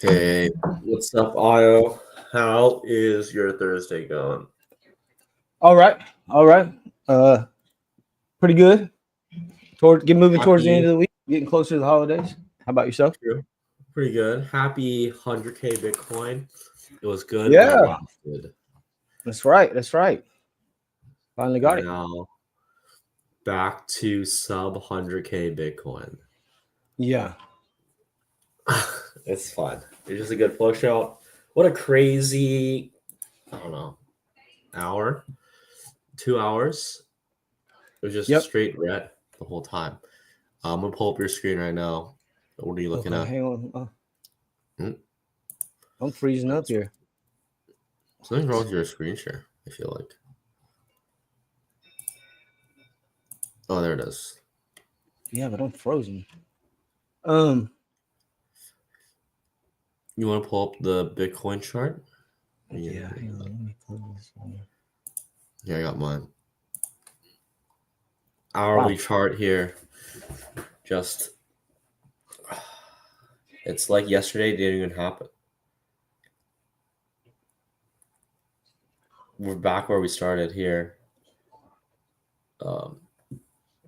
Hey, what's up, Io? How is your Thursday going? All right, all right. Uh, Pretty good. Get moving towards the end Happy, of the week, getting closer to the holidays. How about yourself? true, pretty good. Happy 100K Bitcoin. It was good while it Yeah, lasted. that's right. That's right. Finally got And it. now back to sub 100K Bitcoin. Yeah. It's fun. It's just a good flow show. What a crazy, I don't know, hour, 2 hours. It was just Yep. straight red the whole time. I'm gonna pull up your screen right now. What are you looking Okay. at? Hang on. Hmm? I'm freezing up here. Something's wrong with your screen share, I feel like. Oh, there it is. Yeah, but I'm frozen. Um. You want to pull up the Bitcoin chart? Yeah. Hang on. Let me pull this one. Yeah, I got mine. Hourly Wow. chart here. Just, it's like yesterday didn't even happen. We're back where we started here. Um,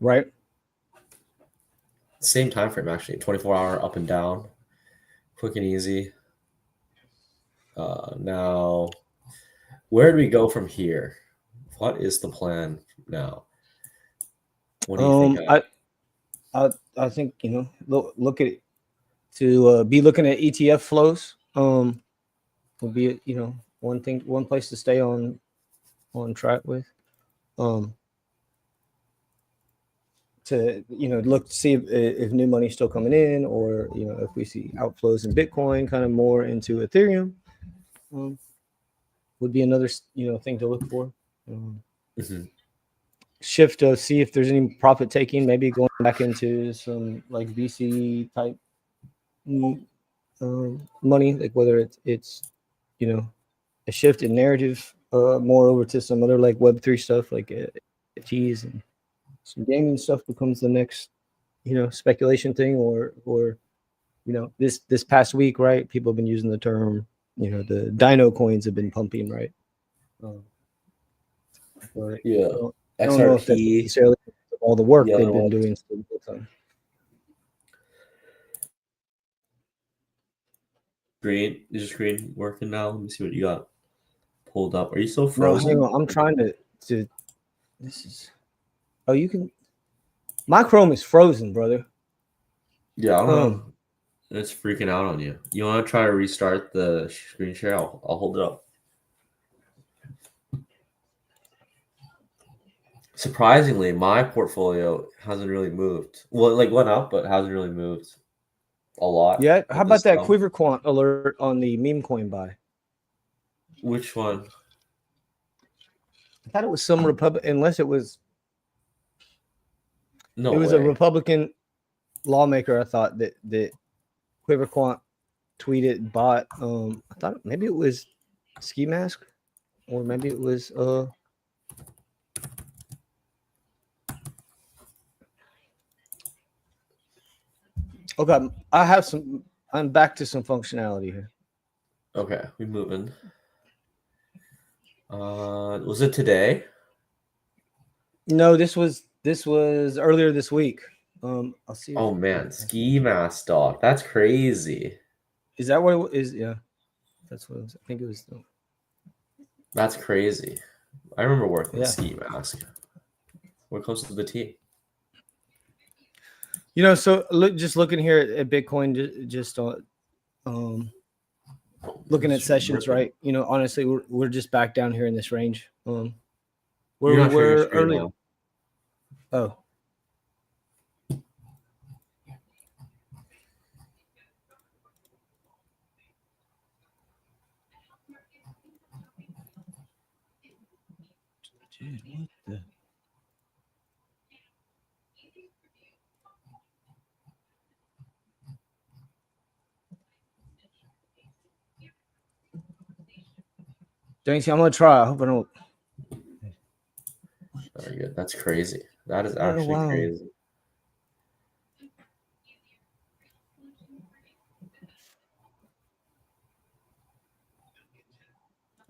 Right. Same time frame actually. 24-hour up and down, quick and easy. Now, where do we go from here? What is the plan now? What do you think? I I I think look at it to be looking at ETF flows. Would be one place to stay on track with. Um. To look to see if new money's still coming in, or if we see outflows in Bitcoin, kind of more into Ethereum, um, would be another thing to look for. Mhm. Shift to see if there's any profit taking, maybe going back into some like VC type money, like whether it's you know a shift in narrative more over to some other like Web3 stuff like NFTs and some gaming stuff becomes the next speculation thing, or this past week, right, people have been using the term, the dino coins have been pumping, right? um, but Yeah. I don't know if that's XRP, necessarily all the work the other they've been one. doing for the whole time. Screen, is your screen working now? Let me see what you got pulled up. Are you still No, hang frozen? on, I'm trying to this is oh you can my Chrome is frozen, brother. Yeah, I don't um know. It's freaking out on you. You want to try to restart the screen share? I'll hold it up. Surprisingly, my portfolio hasn't really moved. Well, it like went up, but hasn't really moved a lot yeah, how with this about that stuff. quiver quant alert on the meme coin buy? Which one? I thought it was some Republic, unless it No was a way. Republican lawmaker. I thought that quiver quant tweeted bot. I thought maybe it was Ski Mask, or maybe it was okay. I'm back to some functionality here. Okay, we moving. Was it today? No, this was earlier this week. I'll see if Oh I man, can. ski mask dog. That's crazy. Is that what it is? Yeah, that's what it was. I think it was. That's crazy. I remember working with Yeah, ski mask. We're close to the T. So just looking here at Bitcoin, just on um, looking at It's sessions, ripping. right? Honestly, we're just back down here in this range, where You're we not sharing your were screen earlier. now. Oh, dude, what the? Danksy, I'm gonna try. I hope I don't. Very good. That's crazy. That is I don't know actually why. crazy.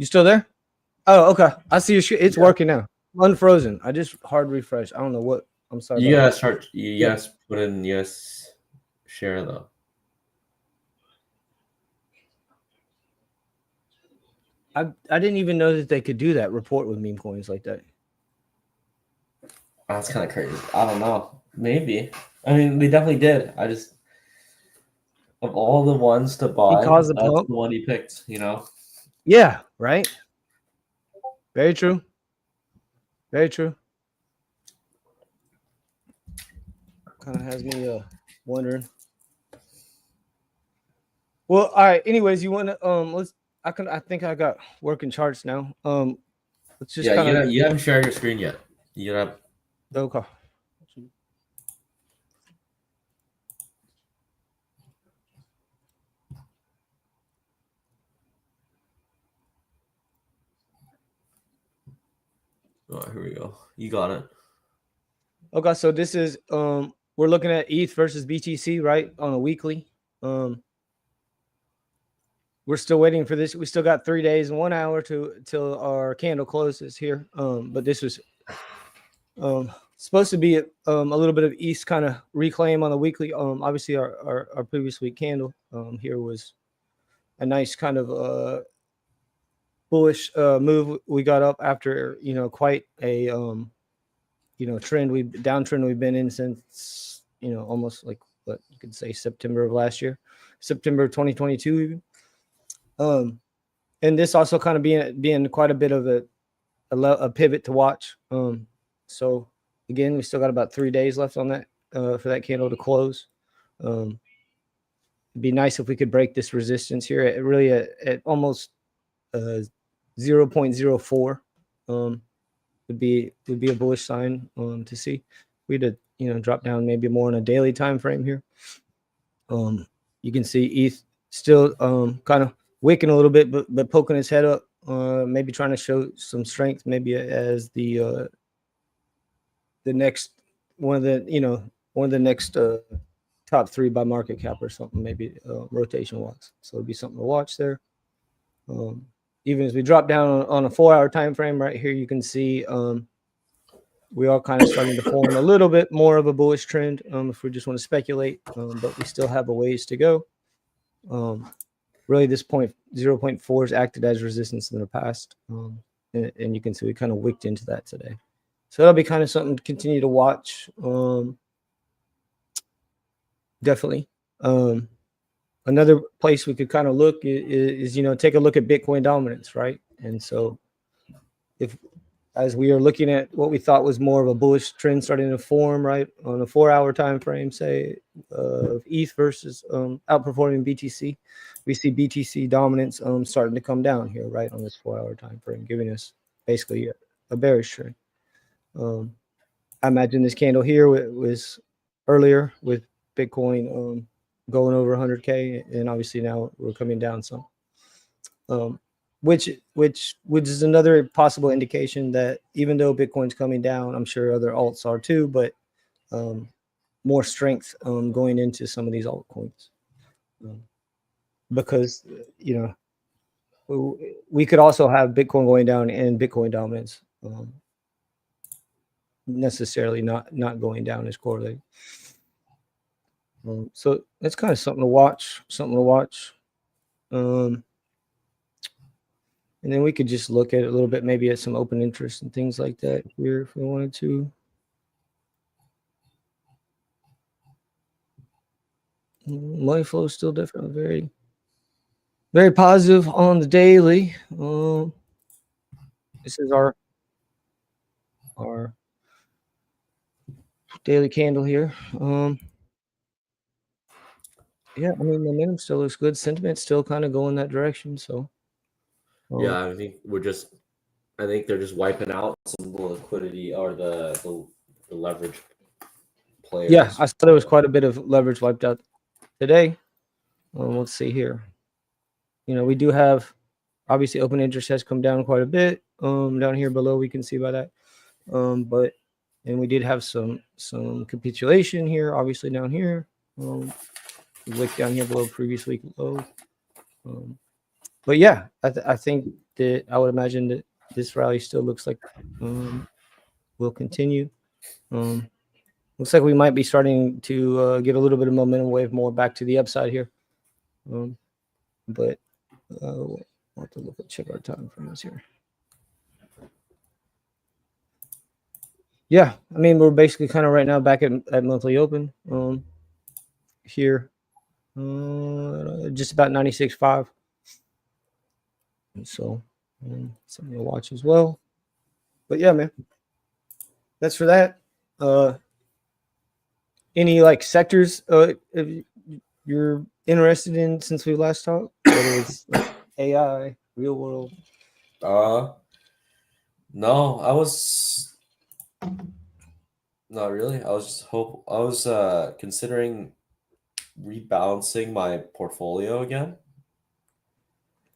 You still there? Oh, okay. I see your It's working now. Unfrozen. I just hard refresh. I don't know what. I'm sorry. You gotta start. You Yeah. gotta put in yes share though. I didn't even know that they could do that. Report with meme coins like that. That's kind of crazy. I don't know. Maybe. I mean, we definitely did. I just of all the ones to buy, caused the that's pump. the one he picked. You know. Yeah. Right. Very true. Very true. Kind of has me wondering. Well, all right. Anyways, you want to let's. I think I got working charts now. Let's just kind of. You haven't shared your screen yet. You gotta. Okay. Oh, here we go. You got it. Okay, so this is we're looking at ETH versus BTC, right, on a weekly. We're still waiting for this. We still got 3 days and 1 hour till our candle closes here. But this was supposed to be a little bit of ETH kind of reclaim on the weekly. Obviously our previous week candle here was a nice kind of bullish move. We got up after quite a downtrend we've been in since almost like what you could say September of last year, September 2022 even. And this also kind of being quite a bit of a pivot to watch. So again, we still got about 3 days left on that for that candle to close. It'd be nice if we could break this resistance here at really at almost 0.04. Would be a bullish sign to see. We'd drop down maybe more on a daily time frame here. You can see ETH still kind of wicking a little bit, but poking his head up, maybe trying to show some strength, maybe as the next one of the next top 3 by market cap or something, maybe rotation wise. So it'd be something to watch there. Even as we drop down on a 4-hour time frame right here, you can see we are kind of starting to form a little bit more of a bullish trend if we just want to speculate, but we still have a ways to go. Really, this point 0.4 has acted as resistance in the past, and you can see we kind of wicked into that today. So that'll be kind of something to continue to watch. Definitely. Another place we could kind of look is take a look at Bitcoin dominance, right? And so as we are looking at what we thought was more of a bullish trend starting to form, right, on a 4-hour time frame, say, of ETH versus outperforming BTC, we see BTC dominance starting to come down here, right, on this 4-hour time frame, giving us basically a bearish trend. I imagine this candle here was earlier with Bitcoin going over 100K, and obviously now we're coming down some. Which is another possible indication that even though Bitcoin's coming down, I'm sure other alts are too, but more strength going into some of these altcoins, because we could also have Bitcoin going down and Bitcoin dominance necessarily not going down is correlated. So that's kind of something to watch. And then we could just look at it a little bit, maybe at some open interest and things like that here if we wanted to. Money flow is still different. Very, very positive on the daily. This is our daily candle here. Yeah, I mean, momentum still looks good. Sentiment still kind of going that direction. So Yeah, I think they're just wiping out some of the liquidity or the leverage players. Yeah, I saw there was quite a bit of leverage wiped out today. Let's see here. We do have, obviously, open interest has come down quite a bit. Down here below, we can see by that. And we did have some capitulation here, obviously down here. Look down here below previous week low. But yeah, I think that I would imagine that this rally still looks like will continue. Looks like we might be starting to get a little bit of momentum wave more back to the upside here. But we'll have to check our time frames here. Yeah, I mean, we're basically kind of right now back at monthly open here. Just about 96.5. So something to watch as well. But yeah, man, that's for that. Any like sectors you're interested in since we last talked? Whether it's like AI, real world. No, I was not really. I was considering rebalancing my portfolio again.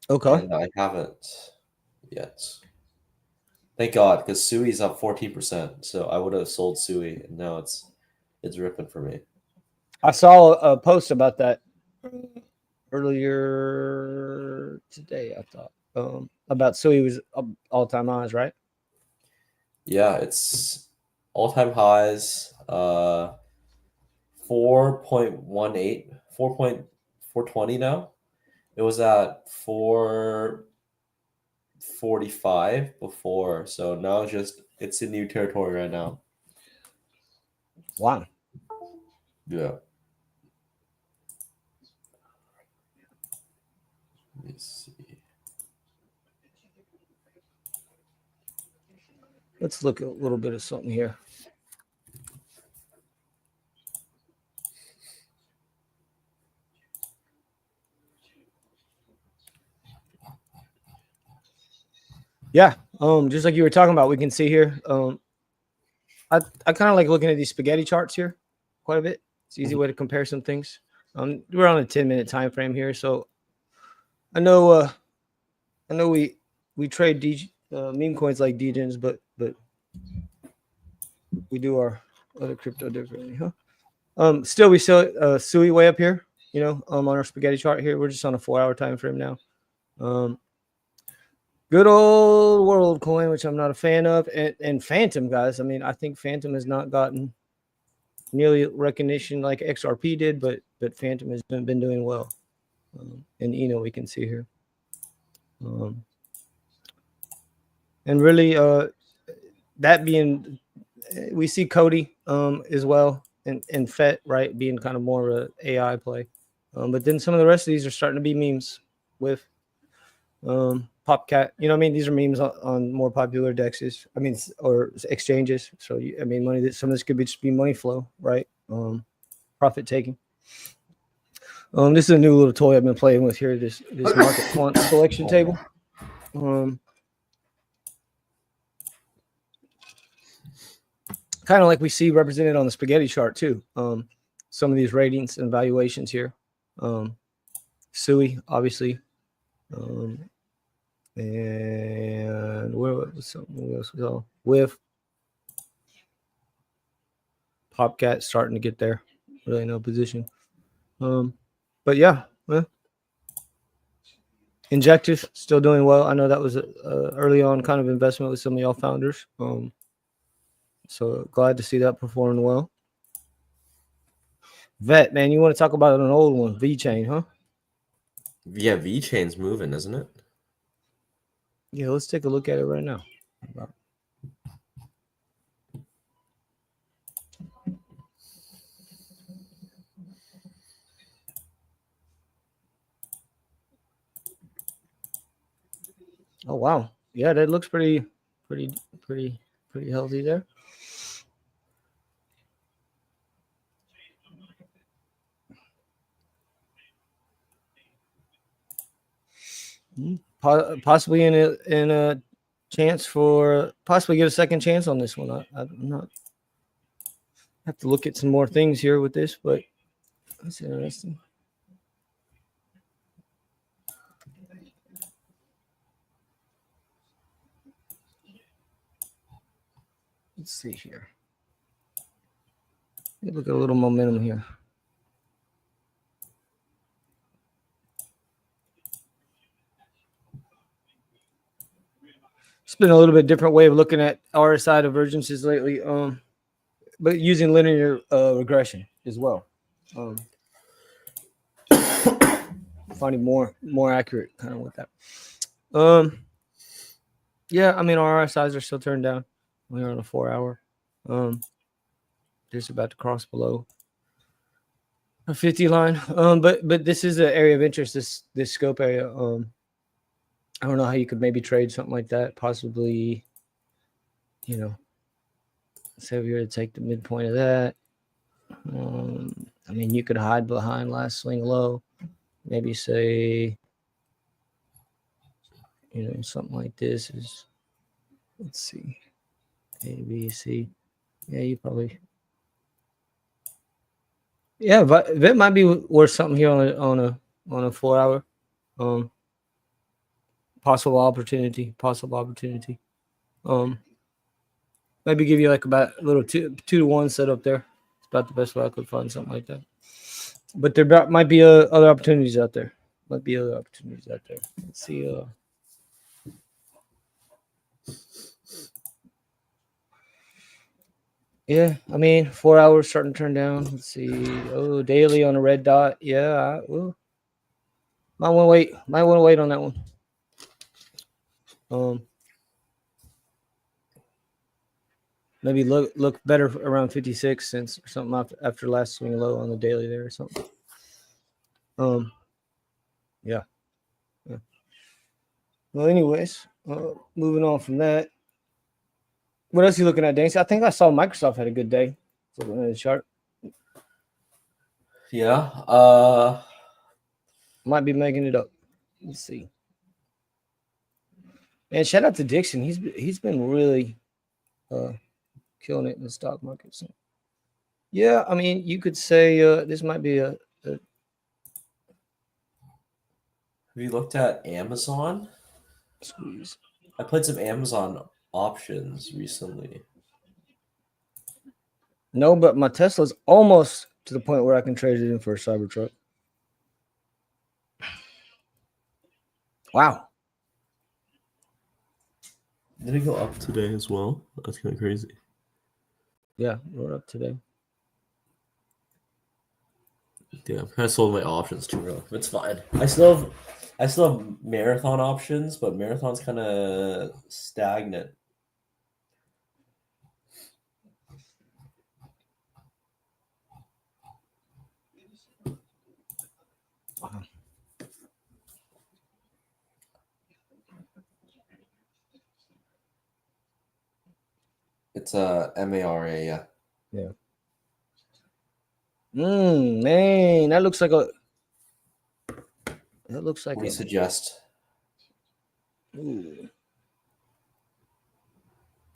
Okay. And I haven't yet. Thank God, because Sui's up 14%. So I would have sold Sui, and now it's ripping for me. I saw a post about that earlier today. I thought about Sui was all-time highs, right? Yeah, it's all-time highs. 4.18, 4.420 now. It was at 445 before, so now it's in new territory right now. Wow. Yeah. Let me see. Let's look at a little bit of something here. Yeah, just like you were talking about, we can see here. I kind of like looking at these spaghetti charts here quite a bit. It's an easy way to compare some things. We're on a 10-minute time frame here, so I know we trade meme coins like DGens, but we do our other crypto differently, huh? Still we sell Sui way up here, on our spaghetti chart here. We're just on a 4-hour time frame now. Good old world coin, which I'm not a fan of, and Phantom, guys. I mean, I think Phantom has not gotten nearly recognition like XRP did, but Phantom has been doing well, and we can see here, and really, that being, we see Cody as well, and FET, right, being kind of more of an AI play, but then some of the rest of these are starting to be memes with Popcat. You know what I mean? These are memes on more popular dexes. I mean, or exchanges. So I mean, some of this could just be money flow, right? Profit taking. This is a new little toy I've been playing with here. This market quant selection table. Kind of like we see represented on the spaghetti chart too. Some of these ratings and valuations here. Sui, obviously. And where was something else we saw? With Popcat starting to get there. Really no position. But yeah, well, Injective still doing well. I know that was a early on kind of investment with some of y'all founders. So glad to see that performing well. Vet, man, you want to talk about an old one, VeChain, huh? Yeah, VeChain's moving, isn't it? Yeah, let's take a look at it right now. Oh wow, yeah, that looks pretty healthy there. Possibly in a chance for possibly get a second chance on this one. I'm not have to look at some more things here with this, but that's interesting. Let's see here. Look at a little momentum here. It's been a little bit different way of looking at RSI divergences lately. But using linear regression as well. Finding more accurate kind of with that. Yeah, I mean our RSIs are still turned down. We're on a 4 hour. Just about to cross below a 50 line. But this is an area of interest, this scope area. I don't know how you could maybe trade something like that. Possibly, you know, say we were to take the midpoint of that. I mean, you could hide behind last swing low. Maybe say, you know, something like this is, let's see, A, B, C. Yeah, you probably, yeah, but that might be worth something here on a 4 hour. Possible opportunity. Maybe give you like about a little 2-to-1 setup there. It's about the best way I could find something like that. But there might be other opportunities out there. Let's see. Yeah, I mean, 4 hours starting to turn down. Let's see. Oh, daily on a red dot. Yeah, might want to wait on that one. Maybe look better around 56 cents or something after last swing low on the daily there or something. Yeah. Well, anyways, moving on from that. What else are you looking at, Danksy? I think I saw Microsoft had a good day. Looking at the chart. Yeah. Might be making it up. Let's see. And shout out to Dixon. He's been really killing it in the stock market. So, yeah, I mean, you could say this might be a. Have you looked at Amazon? Squeeze. I played some Amazon options recently. No, but my Tesla's almost to the point where I can trade it in for a Cybertruck. Wow. Did it go up today as well? That's kind of crazy. Yeah, we're up today. Yeah, I kind of sold my options too early. It's fine. I still have marathon options, but marathon's kind of stagnant. Wow. It's a MARA, yeah. Yeah. Man, that looks like a. That looks like What do you a. suggest? Ooh.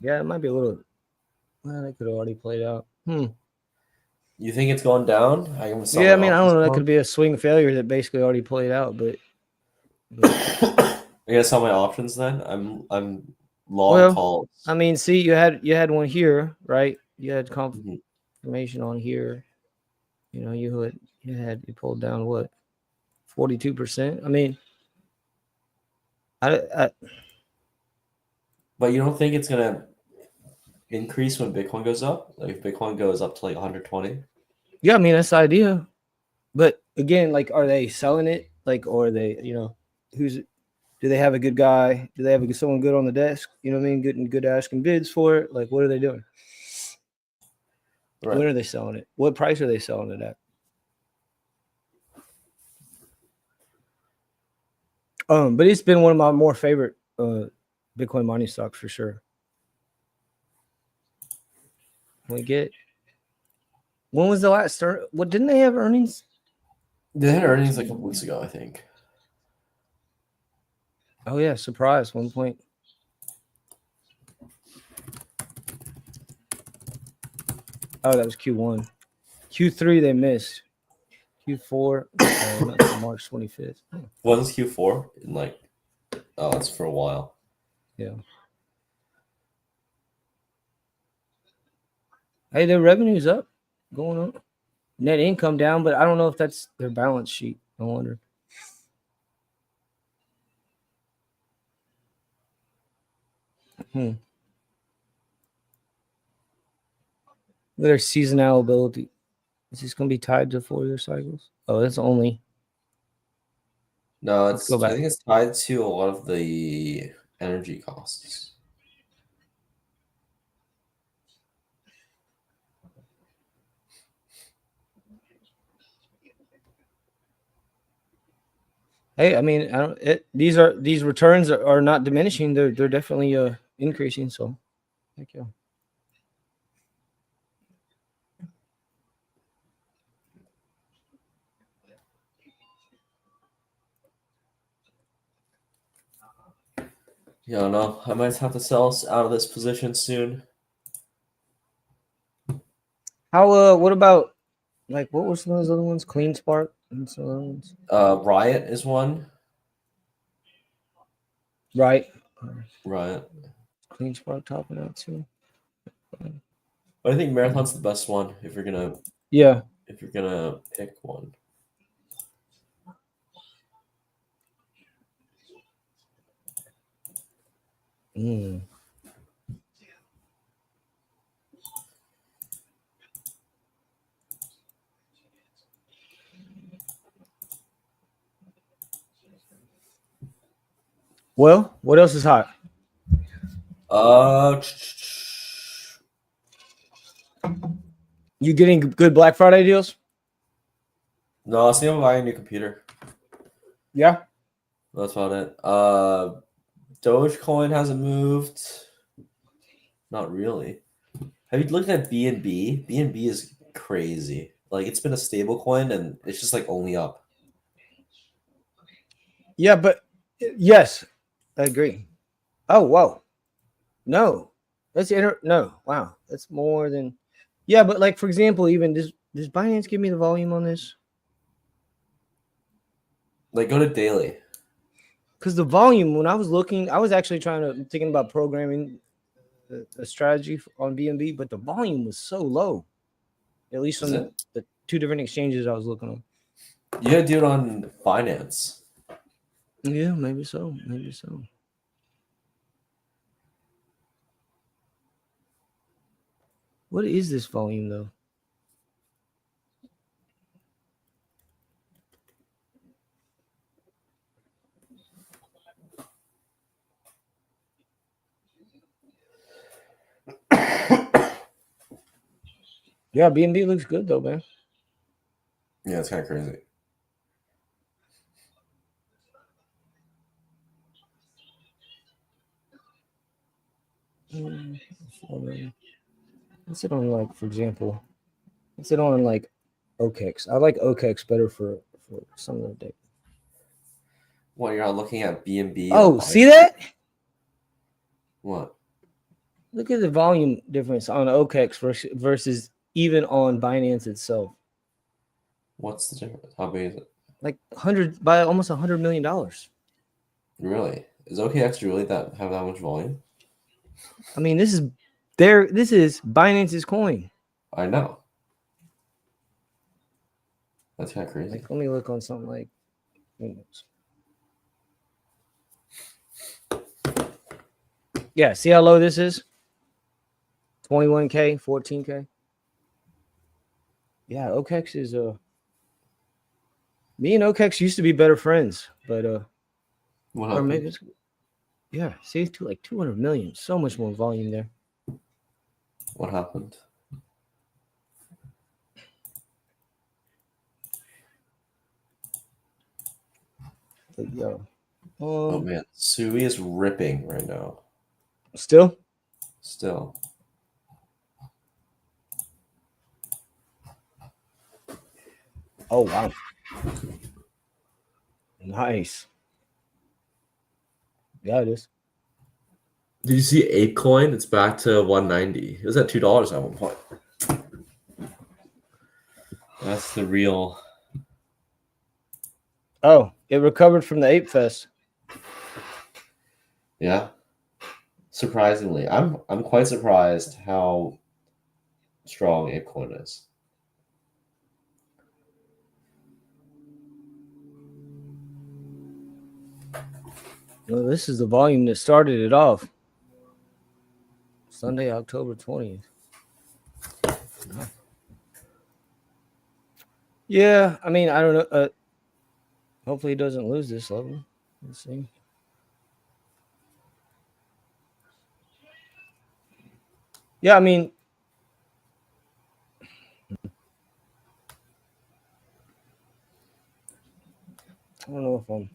Yeah, it might be a little. Well, that could have already played out. You think it's going down? Yeah, I mean, I don't know. That could be a swing failure that basically already played out, but. I gotta sell my options then. I'm long calls. I mean, see, you had one here, right? You had confirmation on here. You know, you pulled down what, 42%. I mean, I But you don't think it's gonna increase when Bitcoin goes up? Like if Bitcoin goes up to like 120? Yeah, I mean that's the idea. But again, like, are they selling it? Like, or are they, you know, do they have a good guy? Do they have someone good on the desk? You know what I mean? Good asking bids for it. Like, what are they doing? Right. When are they selling it? What price are they selling it at? But it's been one of my more favorite Bitcoin mining stocks for sure. When was the last start? What, didn't they have earnings? They had earnings like a couple weeks ago, I think. Oh yeah, surprise! 1 point. Oh, that was Q1. Q3 they missed. Q4 not till March 25th. Wasn't Q4 in like? Oh, it's for a while. Yeah. Hey, their revenue's up, going up. Net income down, but I don't know if that's their balance sheet. I wonder. Their seasonal ability. Is this going to be tied to 4-year cycles? Oh, that's only. No, Let's go I back. think it's tied to a lot of the energy costs. Hey, I mean, I don't. These returns are not diminishing. They're definitely increasing. So, thank you. Yeah, no, I might have to sell us out of this position soon. How? What about like what were some of those other ones? Clean Spark and some other ones. Riot is one. Right. Riot. Clean Spark topping out too. But I think Marathon's the best one if you're gonna pick one. Mm. Well, what else is hot? You getting good Black Friday deals? No, I was thinking of buying a new computer. Yeah. That's about it. Dogecoin hasn't moved. Not really. Have you looked at BNB? BNB is crazy. Like it's been a stable coin and it's just like only up. Yeah, but yes, I agree. Oh, whoa. No. No. Wow. That's more than. Yeah, but like for example, even does Binance give me the volume on this? Like go to daily. Because the volume, when I was looking, I was actually thinking about programming a strategy on BNB, but the volume was so low. At least Is on it? the 2 different exchanges I was looking on. You gotta do it on Binance. Yeah, maybe so. Maybe so. What is this volume though? Yeah, BNB looks good though, man. Yeah, it's kind of crazy. What's it on like, for example? What's it on like OKEX? I like OKEX better for some of the day. What, you're not looking at BNB? Oh, see that? What? Look at the volume difference on OKEX versus even on Binance itself. What's the difference? How big is it? Like almost $100 million. Really? Is OKX really have that much volume? I mean, this is Binance's coin. I know. That's kind of crazy. Like, let me look on something like. Yeah, see how low this is? 21K, 14K. Yeah, OKEX is me and OKEX used to be better friends, but What or happened? maybe it's, yeah, see, to like 200 million, so much more volume there. What happened? But, yo, Oh man, Sui is ripping right now. Still. Oh wow. Nice. Yeah, it is. Did you see ApeCoin? It's back to 190. It was at $2 at one point. That's the real. Oh, it recovered from the Ape Fest. Yeah. Surprisingly, I'm quite surprised how strong ApeCoin is. Well, this is the volume that started it off. Sunday, October 20th. Yeah, I mean, I don't know. Hopefully, he doesn't lose this level. Let's see. Yeah, I mean, I don't know if I'm.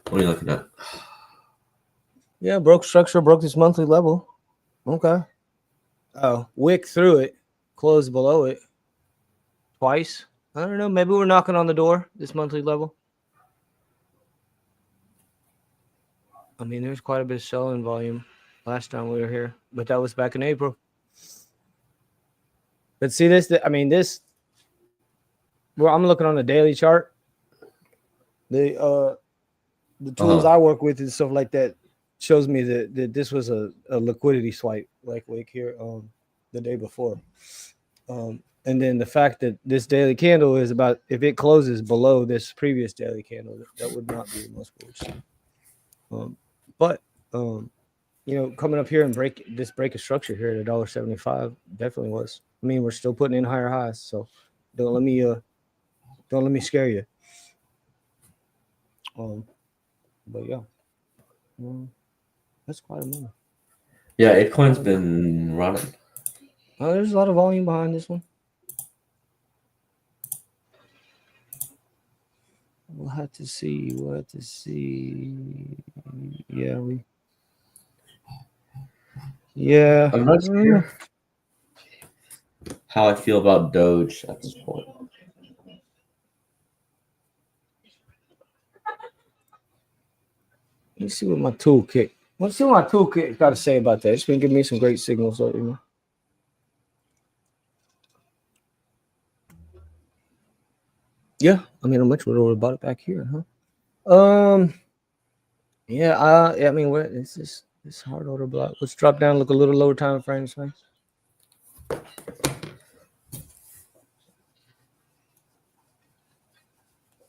What are you looking at? Yeah, broke structure, broke this monthly level. Okay. Oh, wick through it, closed below it twice. I don't know. Maybe we're knocking on the door, this monthly level. I mean, there's quite a bit of selling volume last time we were here, but that was back in April. But see this, I mean, this, well, I'm looking on the daily chart. The tools I work with and stuff like that shows me that this was a liquidity swipe like wick here the day before. And then the fact that this daily candle is about, if it closes below this previous daily candle, that would not be the most bullish. But you know, coming up here and break a structure here at $1.75 definitely was. I mean, we're still putting in higher highs, so don't let me scare you. But yeah, that's quite a moment. Yeah, ApeCoin's been running. Oh, there's a lot of volume behind this one. We'll have to see. Yeah. I'm not sure how I feel about Doge at this point. Let's see what my toolkit. Let's see what my toolkit got to say about that. It's been giving me some great signals, you know. Yeah, I mean, how much would have bought it back here, huh? Yeah, I mean, what is this hard order block? Let's drop down, look a little lower time frames, man.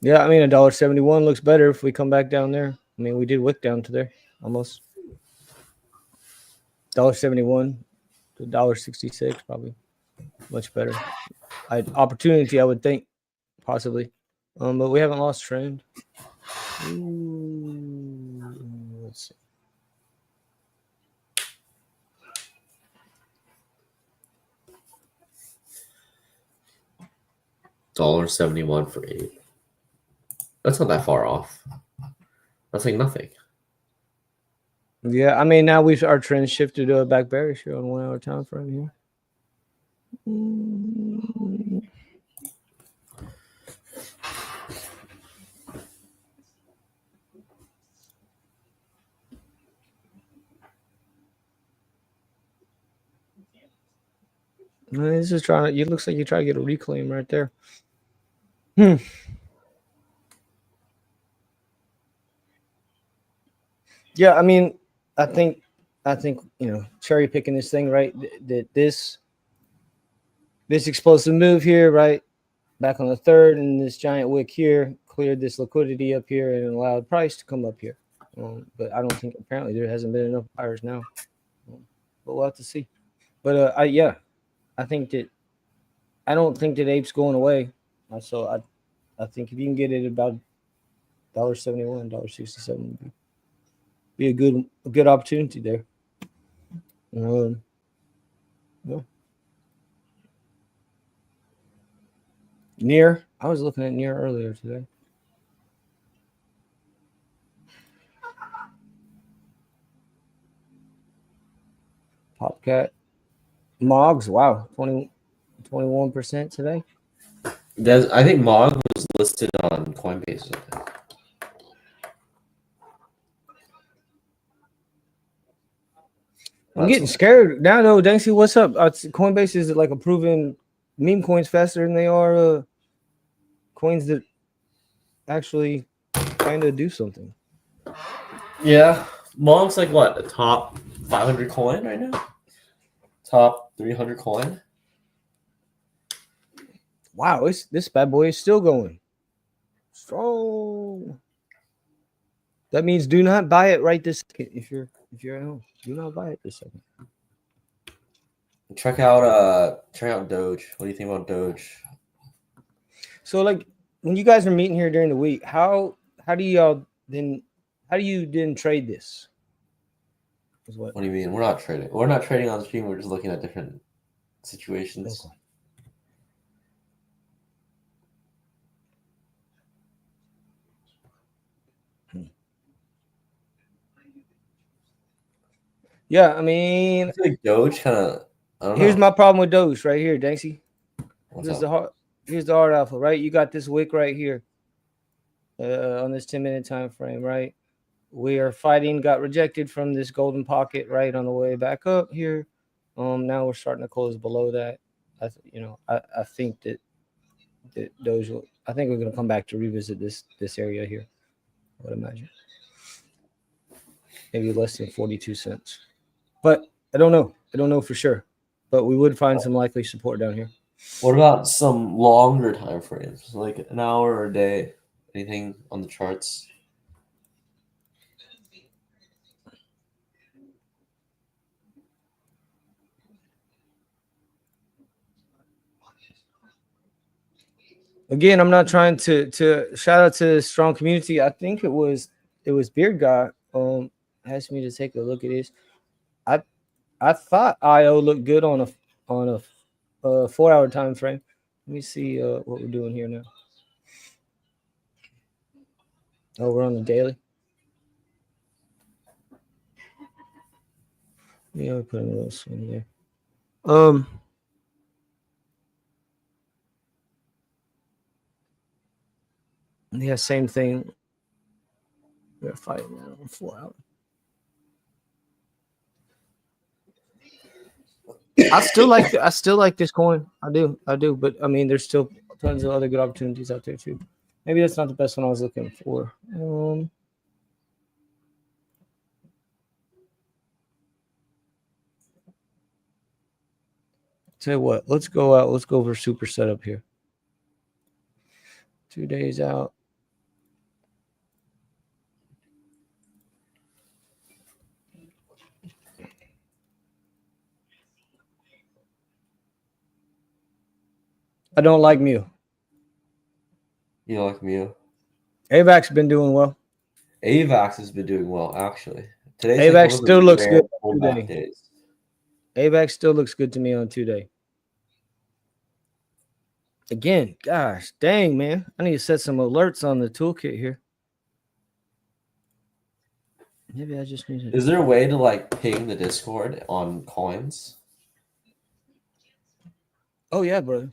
Yeah, I mean, $1.71 looks better if we come back down there. I mean, we did wick down to there almost. $1.71 to $1.66, probably much better. Opportunity, I would think, possibly. But we haven't lost trend. Let's see. $1.71 for Ape. That's not that far off. That's like nothing. Yeah, I mean, now our trend shifted to a back bearish here on 1 hour time frame here. This is trying to, it looks like you try to get a reclaim right there. Yeah, I mean, I think, you know, cherry picking this thing, right? That this explosive move here, right? Back on the third, and this giant wick here cleared this liquidity up here and allowed price to come up here. But I don't think, apparently there hasn't been enough buyers now. But we'll have to see. But I think that, I don't think that Ape's going away. So I think if you can get it about $1.71, $1.67 would be a good opportunity there. Yeah. Near, I was looking at near earlier today. Popcat. Mogs, wow, 21% today. I think Mog was listed on Coinbase. I'm getting scared now, though. Danksy, what's up? Coinbase is like approving meme coins faster than they are coins that actually kind of do something. Yeah, Mog's like what, a top 500 coin right now? top 300 coin. Wow, this bad boy is still going strong. That means do not buy it right this second. If you're at home, do not buy it this second. Check out Doge. What do you think about Doge? So like when you guys are meeting here during the week, how do you then trade this? What do you mean? We're not trading. We're not trading on stream. We're just looking at different situations. Okay. Yeah, I mean, I feel like Doge kind of. I don't here's know. my problem with Doge right here, Danksy. What's Here's up? the hard alpha, right? You got this wick right here on this 10-minute time frame, right? We are fighting, got rejected from this golden pocket right on the way back up here. Now we're starting to close below that. I think that Doge will, I think we're going to come back to revisit this area here. I would imagine maybe less than 42 cents, but I don't know for sure. But we would find some likely support down here. What about some longer time frames, like an hour or a day? Anything on the charts? Again, I'm not trying to shout out to the strong community. I think it was Beard Guy asked me to take a look at this. I thought IO looked good on a 4-hour time frame. Let me see what we're doing here now. Oh, we're on the daily. Yeah, we put a little swing there. Yeah, same thing. We're fighting now on 4 hours. I still like this coin. I do. But I mean, there's still tons of other good opportunities out there too. Maybe that's not the best one I was looking for. Tell you what, let's go out. Let's go over super setup here. 2 days out. I don't like Mew. You don't like Mew? AVAC's been doing well. AVAX has been doing well, actually. Today's AVAX still looks good today. days. AVAX still looks good to me on 2 day. Again, gosh, dang, man. I need to set some alerts on the toolkit here. Maybe I just need to. Is there a way to like ping the Discord on coins? Oh, yeah, brother.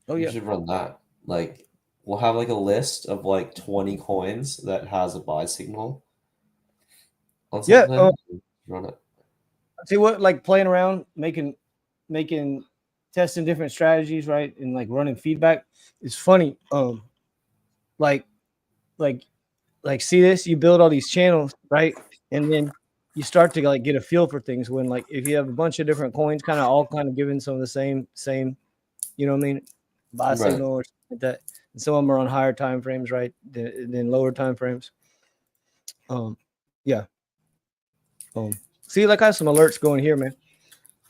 Oh, yeah. You should run that. Like, we'll have like a list of like 20 coins that has a buy signal on something. Yeah, run it. See what, like playing around, making, testing different strategies, right? And like running feedback. It's funny. Like see this, you build all these channels, right? And then you start to like get a feel for things when like if you have a bunch of different coins all giving some of the same, you know what I mean? Buy signal or something like that. And some of them are on higher time frames, right? Than lower time frames. Yeah. See, like I have some alerts going here, man.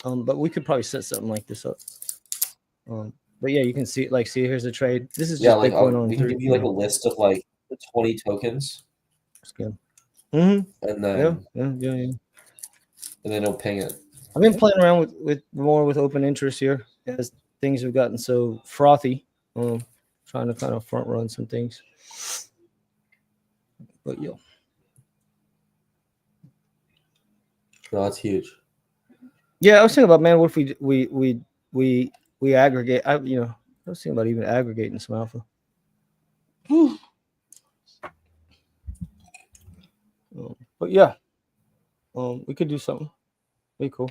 But we could probably set something like this up. But yeah, you can see here's the trade. This is just Bitcoin on. We can give you like a list of like the 20 tokens. Good. Mm-hmm. And then yeah. And then it'll ping it. I've been playing around with more with open interest here as things have gotten so frothy. Trying to kind of front run some things. But yo. No, that's huge. Yeah, I was thinking about, man, what if we aggregate? I was thinking about even aggregating some alpha. But yeah, we could do something. Be cool.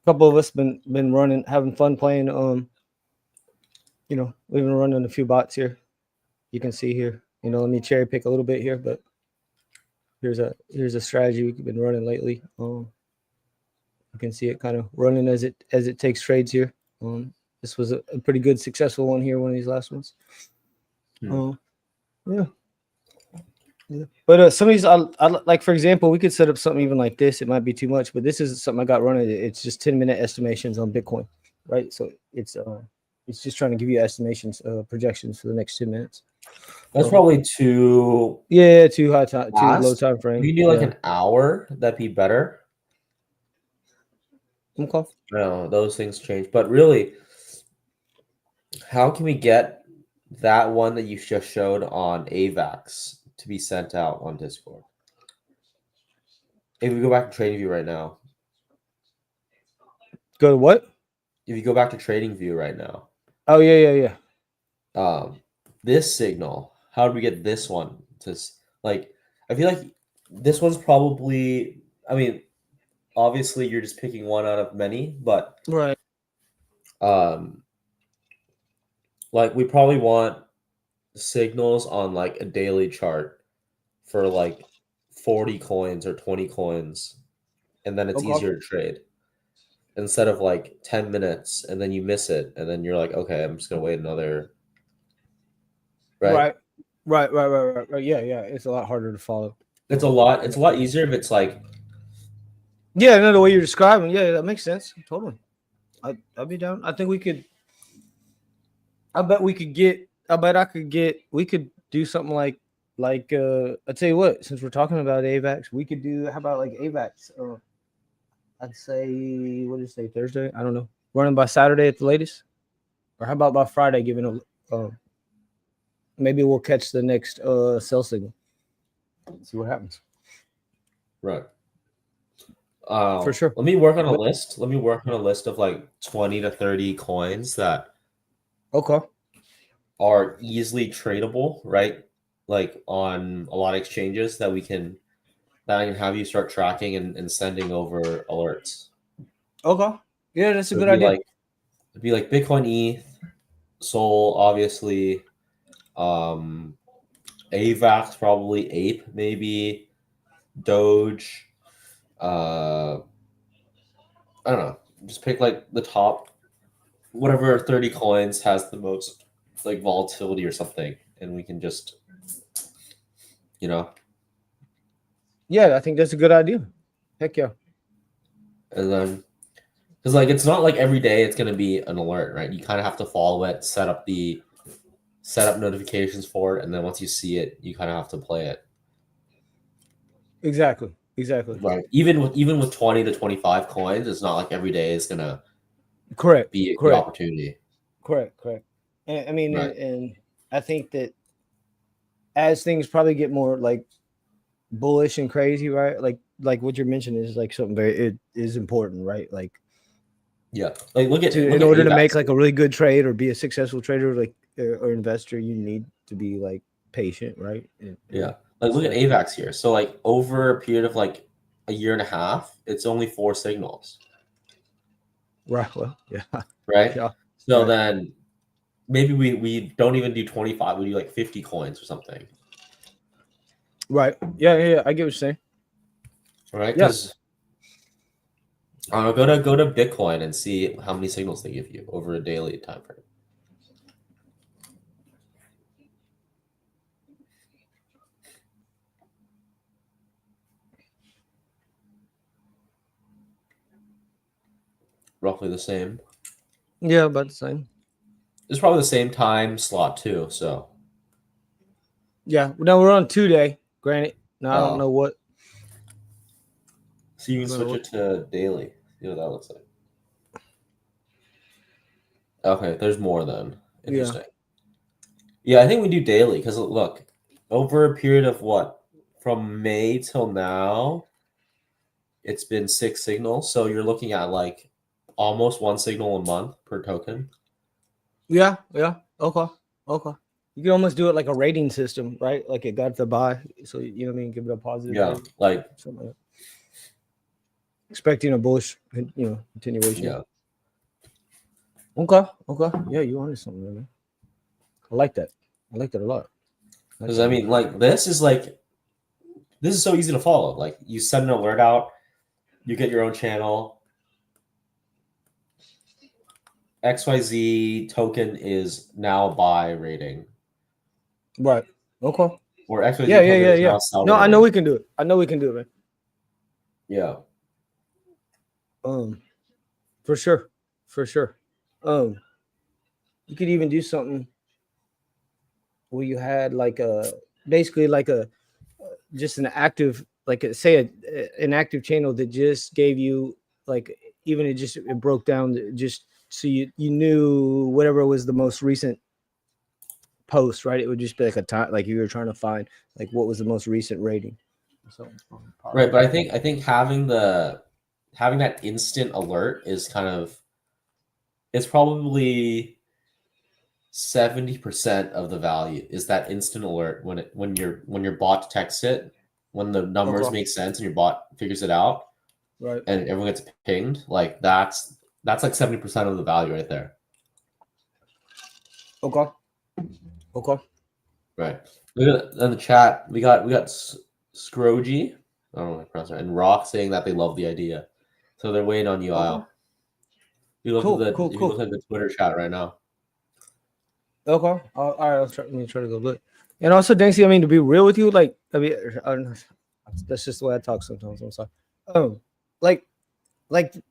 A couple of us been running, having fun playing. We've been running a few bots here. You can see here. Let me cherry pick a little bit here, but here's a strategy we've been running lately. You can see it kind of running as it takes trades here. This was a pretty good successful one here, one of these last ones. Yeah. But some of these, I like, for example, we could set up something even like this. It might be too much, but this is something I got running. It's just 10-minute estimations on Bitcoin, right? So it's just trying to give you estimations, projections for the next 10 minutes. That's probably too too high time, too low time frame. If you do like an hour, that'd be better. Okay. No, those things change. But really, how can we get that one that you just showed on AVAX to be sent out on Discord? If we go back to TradingView right now. Go to what? If you go back to TradingView right now. Oh, yeah. This signal, how do we get this one to, like, I feel like this one's probably, I mean, obviously you're just picking one out of many, but right. Like we probably want signals on like a daily chart for like 40 coins or 20 coins, and then it's easier to trade instead of like 10 minutes and then you miss it and then you're like, okay, I'm just gonna wait another. Right. Yeah. It's a lot harder to follow. It's a lot easier if it's like, yeah, no, the way you're describing, yeah, that makes sense. Totally. I'd be down. I think we could. I bet we could do something like I'll tell you what, since we're talking about AVAX, we could do, how about like AVAX? I'd say, what did you say, Thursday? I don't know. Running by Saturday at the latest? Or how about by Friday, giving a, maybe we'll catch the next sell signal. See what happens. Right. For sure. Let me work on a list. Let me work on a list of like 20 to 30 coins that are easily tradable, right? Like on a lot of exchanges that I can have you start tracking and sending over alerts. Okay. Yeah, that's a good idea. It'd be like Bitcoin, ETH, Sol, obviously, AVAX, probably Ape, maybe Doge. I don't know. Just pick like the top, whatever 30 coins has the most like volatility or something, and we can just, Yeah, I think that's a good idea. Heck yeah. And then, because like it's not like every day it's gonna be an alert, right? You kind of have to follow it, set up notifications for it, and then once you see it, you kind of have to play it. Exactly. Right. Even with 20 to 25 coins, it's not like every day is gonna be the opportunity. Correct. And I mean, right. and I think that as things probably get more like bullish and crazy, right? Like what you're mentioning is like something it is important, right? Like, yeah, like in order to make like a really good trade or be a successful trader, like or investor, you need to be like patient, right? Yeah, like look at AVAX here. So like over a period of like a year and a half, it's only 4 signals. Right. Well, yeah. Right. Yeah. So then maybe we don't even do 25. We do like 50 coins or something. Right. Yeah. I get what you're saying. Right. Because go to Bitcoin and see how many signals they give you over a daily time frame. Roughly the same. Yeah, about the same. It's probably the same time slot too. So. Yeah. Now we're on 2-day. Granted, now I don't know what. So you can switch it to daily. See what that looks like. Okay, there's more then. Interesting. Yeah, I think we do daily because look, over a period of what? From May till now, it's been 6 signals. So you're looking at like almost 1 signal a month per token. Yeah. Okay. You can almost do it like a rating system, right? Like it got the buy. So you know what I mean? Give it a positive. Yeah, rating, like something like that. Expecting a bullish, continuation. Yeah. Okay. Yeah, you wanted something, man. I like that. I like that a lot. Because I mean, like this is so easy to follow. Like you send an alert out, you get your own channel, XYZ token is now buy rating, Right. Okay. or XYZ Yeah, token is yeah. now sell No, rating. I know we can do it. I know we can do it, man. Yeah. For sure. You could even do something where you had like basically like just an active, like an active channel that just gave you like, even it broke down just so you knew whatever was the most recent post, right? It would just be like a time, like you were trying to find like what was the most recent rating. So Right, but I think having that instant alert is kind of, it's probably 70% of the value is that instant alert when your bot detects it, when the numbers make sense and your bot figures it out, right, and everyone gets pinged. Like that's like 70% of the value right there. okay. Right. Look at in the chat. We got Scrogy, I don't know how to pronounce it, and Rock saying that they love the idea, so they're waiting on you, Al. You look at the you look at the Twitter chat right now. Okay. All right. Let me try to go look. And also, Danksy, I mean, to be real with you, like, I mean, I don't know. That's just the way I talk sometimes. I'm sorry. Like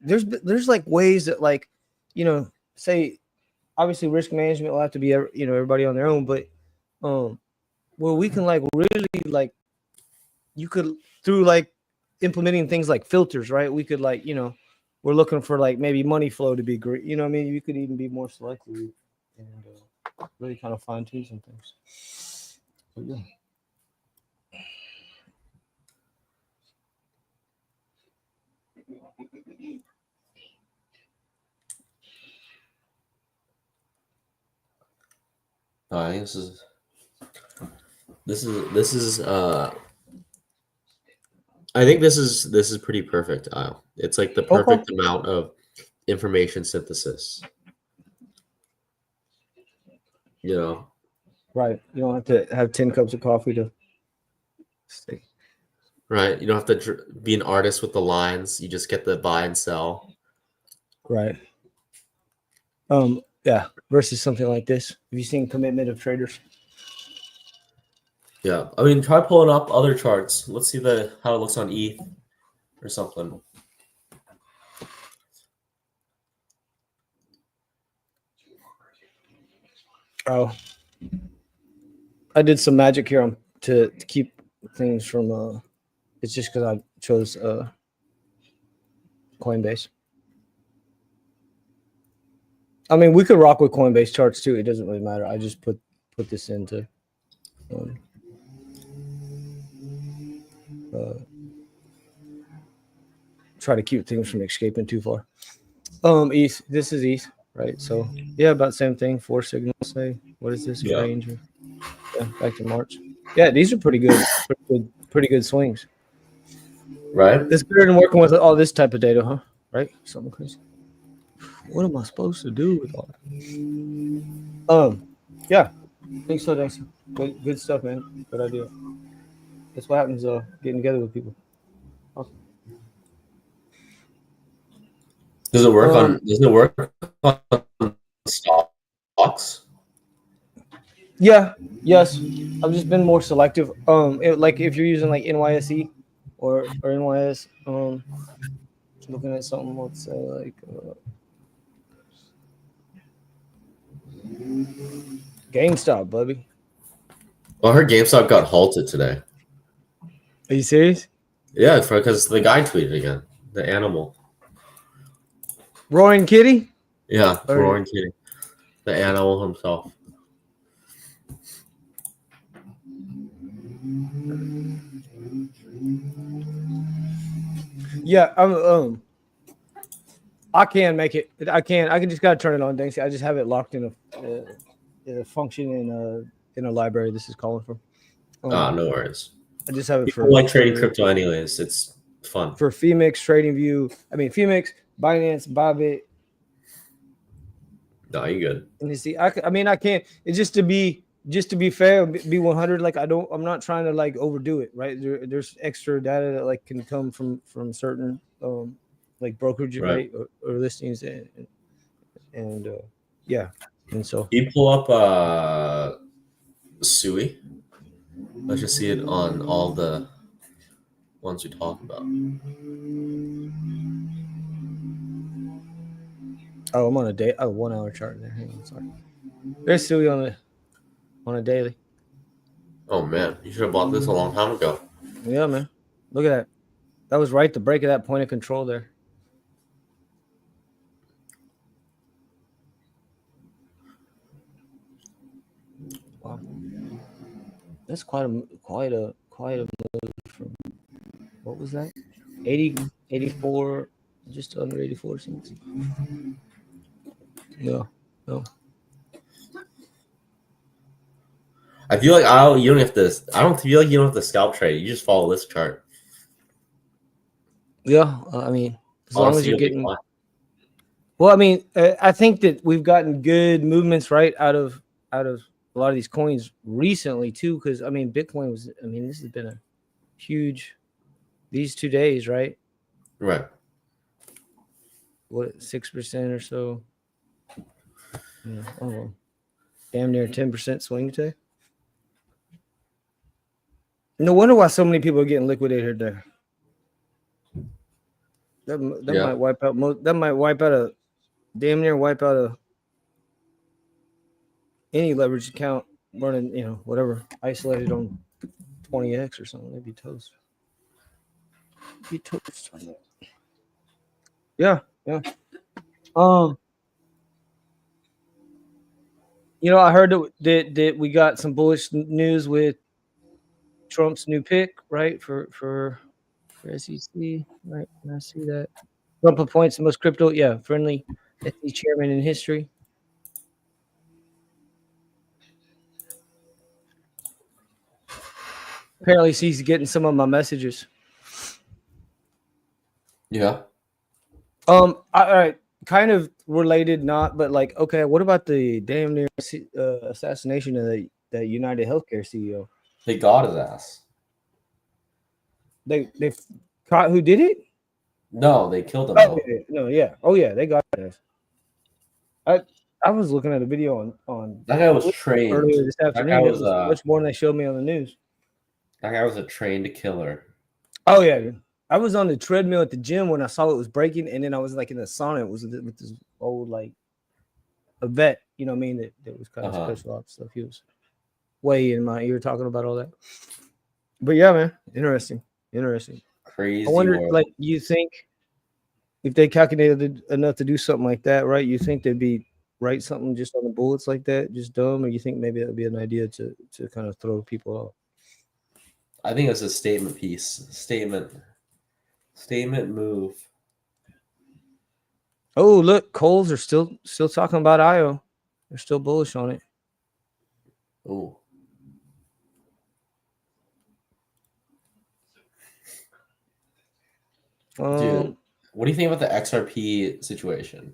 there's like ways that, like, say, obviously risk management will have to be, everybody on their own, but where we can like really like, you could, through like implementing things like filters, right? We could like, we're looking for like maybe money flow to be great. You know what I mean? You could even be more selective and really kind of fine tune some things. But yeah. I think this is I think this is pretty perfect, Al. It's like the perfect amount of information synthesis. Right. You don't have to have 10 cups of coffee to stay. Right. You don't have to be an artist with the lines. You just get the buy and sell. Right. Yeah. Versus something like this. Have you seen Commitment of Traders? Yeah. I mean, try pulling up other charts. Let's see how it looks on ETH or something. Oh, I did some magic here to keep things from. It's just because I chose Coinbase. I mean, we could rock with Coinbase charts too. It doesn't really matter. I just put this into try to keep things from escaping too far. ETH. This is ETH, right? So yeah, about the same thing. 4 signals. Say, what is this range? Yeah, back to March. Yeah, these are pretty good. Pretty good swings. Right. It's better than working with all this type of data, huh? Right? Something crazy. What am I supposed to do with all that? Yeah, I think so. Thanks. Good stuff, man. Good idea. That's what happens. Getting together with people. Awesome. Does it work on stocks? Yeah. Yes. I've just been more selective. Like if you're using like NYSE or NYS, looking at something, let's say like GameStop, baby. Well, I heard GameStop got halted today. Are you serious? Yeah, because the guy tweeted again. The animal. Roaring Kitty? Yeah, Roaring Kitty. The animal himself. Yeah, I can make it. I can just gotta turn it on, Danksy. I just have it locked in a function in a library. This is calling from. No worries. I just have it People like trading crypto anyways. It's fun. For Femix, TradingView. I mean, Femix, Binance, Bybit. No, you good. And you see, I mean, I can't. It's just to be fair, be 100. Like I'm not trying to like overdo it, right? There's extra data that like can come from certain like brokerage, right, or listings, and and yeah, and so You pull up Sui. Let's just see it on all the ones we talk about. oh, I'm on a day 1 hour chart there. Hang on, sorry. There's Sui on a daily. Oh man, you should have bought this a long time ago. Yeah, man. Look at that. That was right the break of that point of control there. Wow. That's quite a move from what was that? 84, just under 84 cents. No. I feel like you don't have to. I don't feel like you don't have to scalp trade. You just follow this chart. Yeah, I mean, as long as Honestly, you're you'll be getting. fine. Well, I mean, I think that we've gotten good movements right out of a lot of these coins recently too. Because I mean, Bitcoin was. I mean, this has been a huge these 2 days, right? Right. What 6% or so? Yeah, I don't know. Damn near 10% swing today. No wonder why so many people are getting liquidated there. That might wipe out most. That might wipe out a damn near wipe out a any leverage account running, whatever, isolated on 20x or something. They'd be toast. Yeah. I heard that we got some bullish news with Trump's new pick, right? For SEC, right? Can I see that? Trump appoints the most friendly SEC chairman in history. Apparently, he's getting some of my messages. Yeah. All right, kind of related, not, but like, okay, what about the damn near assassination of the United Healthcare CEO? They got his ass. They caught who did it? No, they killed him. Oh yeah, no, yeah, oh yeah, they got it. I was looking at a video on that guy was trained earlier this afternoon. That guy was much more than they showed me on the news. That guy was a trained killer. Oh yeah, I was on the treadmill at the gym when I saw it was breaking, and then I was like in the sauna. It was with this old like a vet, you know what I mean? That was kind of special ops stuff. He was way in my ear talking about all that. But yeah, man, interesting. Crazy. I wonder, like, you think if they calculated enough to do something like that, right? You think they'd be write something just on the bullets like that, just dumb, or you think maybe that would be an idea to kind of throw people off? I think it's a statement piece. Statement move. Oh, look, Coles are still talking about IO. They're still bullish on it. Oh. Dude, what do you think about the XRP situation?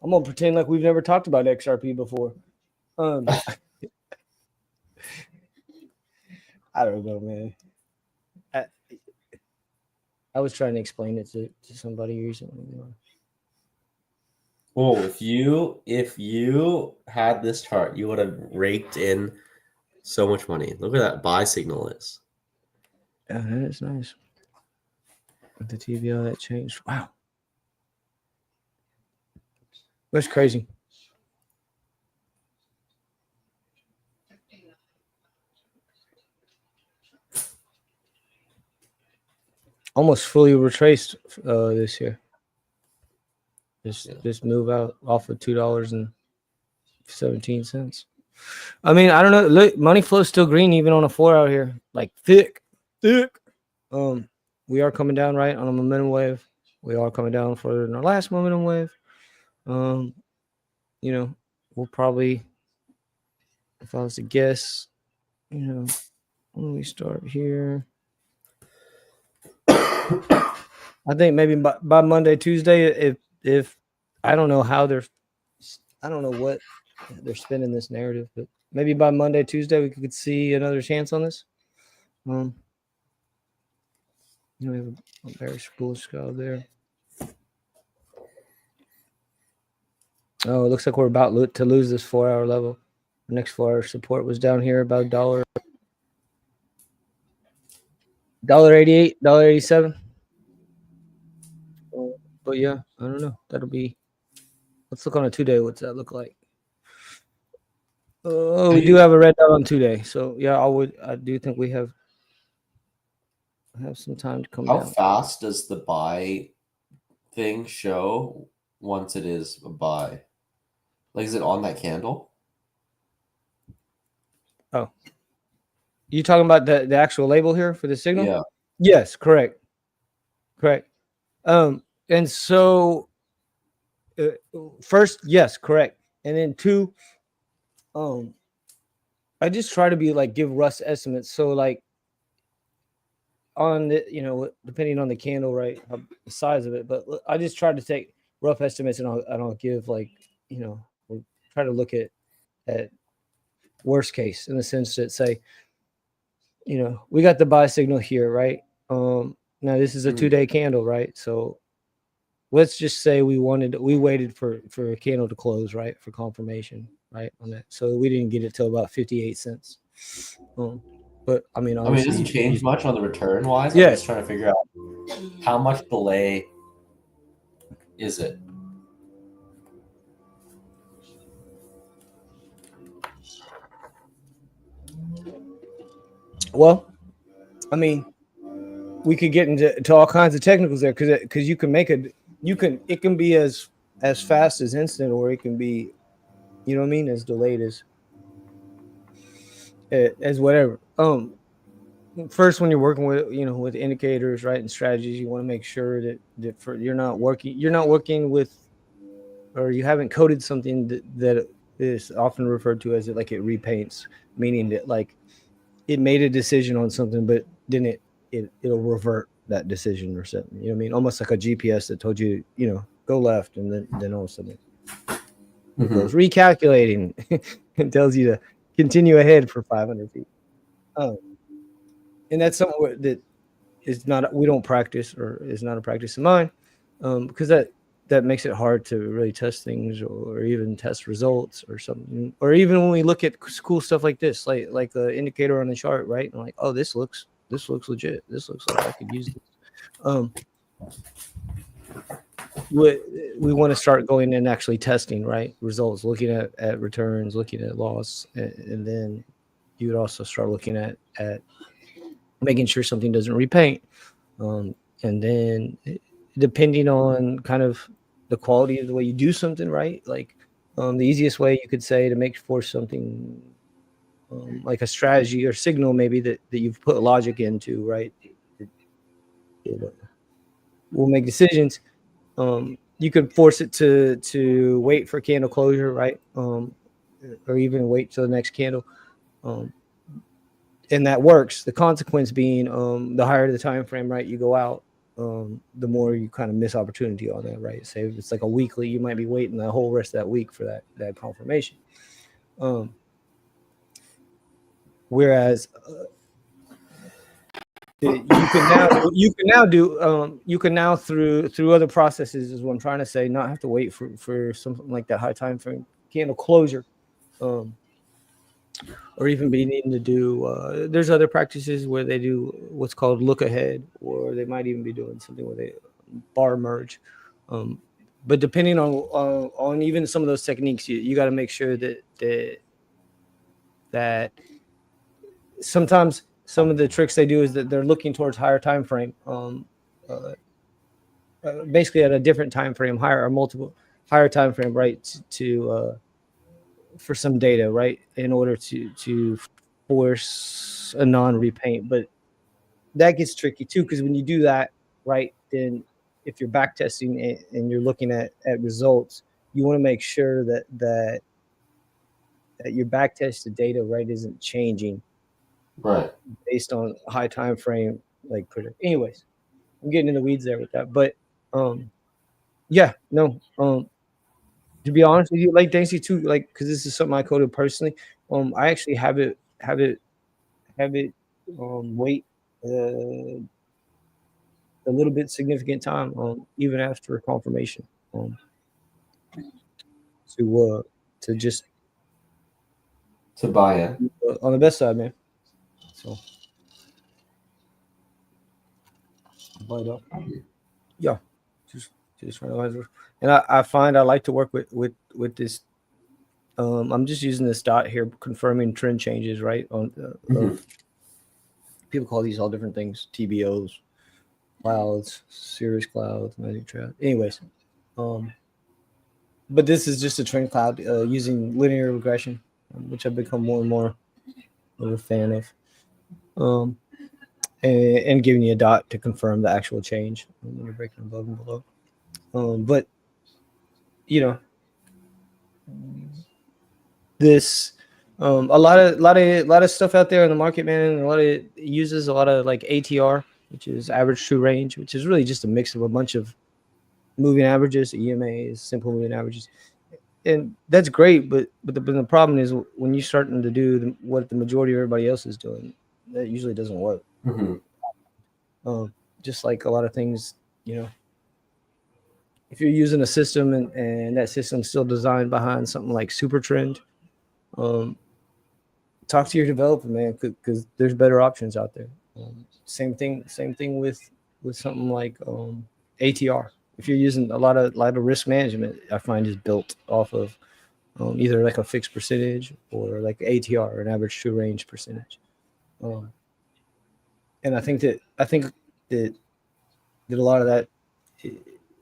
I'm gonna pretend like we've never talked about XRP before. I don't know, man. I was trying to explain it to somebody recently. Oh, if you had this chart, you would have raked in so much money. Look at that buy signal is. Yeah, that is nice. The TVL that changed. Wow. That's crazy. Almost fully retraced this year. Just move out off of $2.17. I mean, I don't know. Look, money flow is still green even on a 4 out here. Like thick. We are coming down right on a momentum wave. We are coming down further than our last momentum wave. We'll probably, if I was to guess, when we start here, I think maybe by Monday, Tuesday, if I don't know how I don't know what they're spinning this narrative, but maybe by Monday, Tuesday, we could see another chance on this. We have a bearish bullish sky there. Oh, it looks like we're about to lose this 4-hour level. The next 4-hour support was down here about $1.88, $1.87. But yeah, I don't know. That'll be. Let's look on a 2-day. What's that look like? Oh, we do have a red dot on 2-day. So yeah, I do think we have some time to come How down. fast does the buy thing show once it is a buy? Like, is it on that candle? Oh, you talking about the actual label here for the signal? Yeah. Yes, correct. And so first, yes, correct, and then two, I just try to be like give Russ estimates. So like on the depending on the candle, right, the size of it, but I just try to take rough estimates, and I'll give like we'll try to look at worst case in the sense that say we got the buy signal here, right? Now this is a 2-day candle, right? So let's just say we waited for a candle to close, right, for confirmation, right, on that. So we didn't get it till about 58 cents. But I mean, it doesn't change much on the return wise. Yeah. I'm just trying to figure out how much delay is it. Well, I mean, we could get into all kinds of technicals there because you can it can be as fast as instant, or it can be, as delayed as whatever. First, when you're working with with indicators, right, and strategies, you want to make sure that you're not working with, or you haven't coded something that is often referred to as it repaints, meaning that like it made a decision on something, but then it'll revert that decision or something. You know what I mean? Almost like a GPS that told you, go left, and then all of a sudden it goes recalculating and tells you to continue ahead for 500 feet. And that's something that is not, we don't practice, or is not a practice of mine, because that makes it hard to really test things, or even test results or something. Or even when we look at cool stuff like this, like the indicator on the chart, right? And like, oh, this looks legit. This looks like I could use this. We want to start going and actually testing, right, results, looking at returns, looking at loss, and then you would also start looking at making sure something doesn't repaint. And then depending on kind of the quality of the way you do something, right? Like the easiest way you could say to make for something like a strategy or signal, maybe that you've put logic into, right? We'll make decisions. You could force it to wait for candle closure, right? Or even wait till the next candle. And that works. The consequence being the higher the time frame, right, you go out, the more you kind of miss opportunity on that, right? Say if it's like a weekly, you might be waiting the whole rest of that week for that confirmation. Whereas you can now through other processes, is what I'm trying to say, not have to wait for something like that high time frame candle closure. Or even be needing to do, there's other practices where they do what's called look ahead, or they might even be doing something where they bar merge. But depending on even some of those techniques, you got to make sure that sometimes some of the tricks they do is that they're looking towards higher time frame, basically at a different time frame, higher time frame, right, to for some data, right, in order to force a non-repaint. But that gets tricky too, because when you do that, right, then if you're back testing and you're looking at results, you want to make sure that your back tested data, right, isn't changing, right, based on high time frame, like anyways. I'm getting in the weeds there with that, but yeah, no, to be honest with you, like Danksy too, like, because this is something I coded personally. I actually have it wait a little bit significant time, even after confirmation. to just to buy it. On the best side, man. So, but yeah, just randomizer. And I find I like to work with this. I'm just using this dot here, confirming trend changes, right? On people call these all different things: TBOs, clouds, cirrus clouds, magic trap. Anyways, but this is just a trend cloud using linear regression, which I've become more and more of a fan of. And giving you a dot to confirm the actual change when you're breaking above and below. But you know, this a lot of stuff out there in the market, man. And a lot of it uses a lot of like ATR, which is average true range, which is really just a mix of a bunch of moving averages, EMAs, simple moving averages, and that's great. But the problem is when you're starting to do what the majority of everybody else is doing, that usually doesn't work. Just like a lot of things, if you're using a system and that system's still designed behind something like super trend, talk to your developer, man, because there's better options out there. Same thing with something like ATR. If you're using a lot of risk management, I find is built off of either like a fixed percentage or like ATR, an average true range percentage. And I think that a lot of that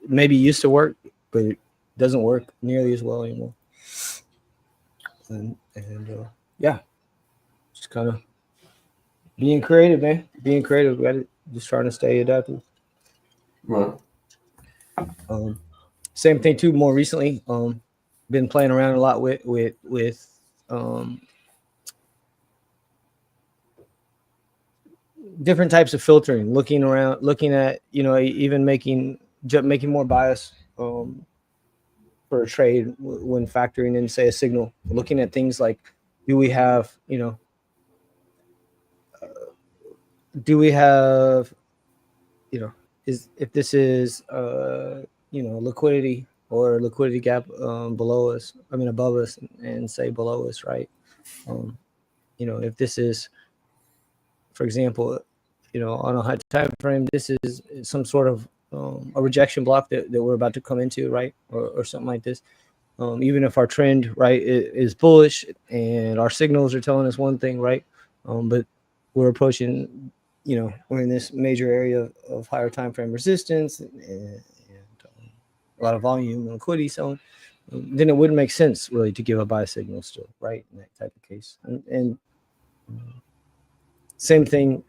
maybe used to work, but it doesn't work nearly as well anymore. And yeah, just kind of being creative, man. Being creative, just trying to stay adaptive. Right. Same thing too. More recently, been playing around a lot with different types of filtering, looking at even making more bias for a trade when factoring in, say, a signal. Looking at things like, do we have if this is liquidity or liquidity gap above us and say below us, right? If this is, for example, on a high time frame, this is some sort of a rejection block that we're about to come into, right? Or something like this. Even if our trend, right, is bullish and our signals are telling us one thing, right? But we're approaching, we're in this major area of higher time frame resistance and a lot of volume and liquidity. So then it wouldn't make sense really to give a buy signal still, right? In that type of case. And same thing,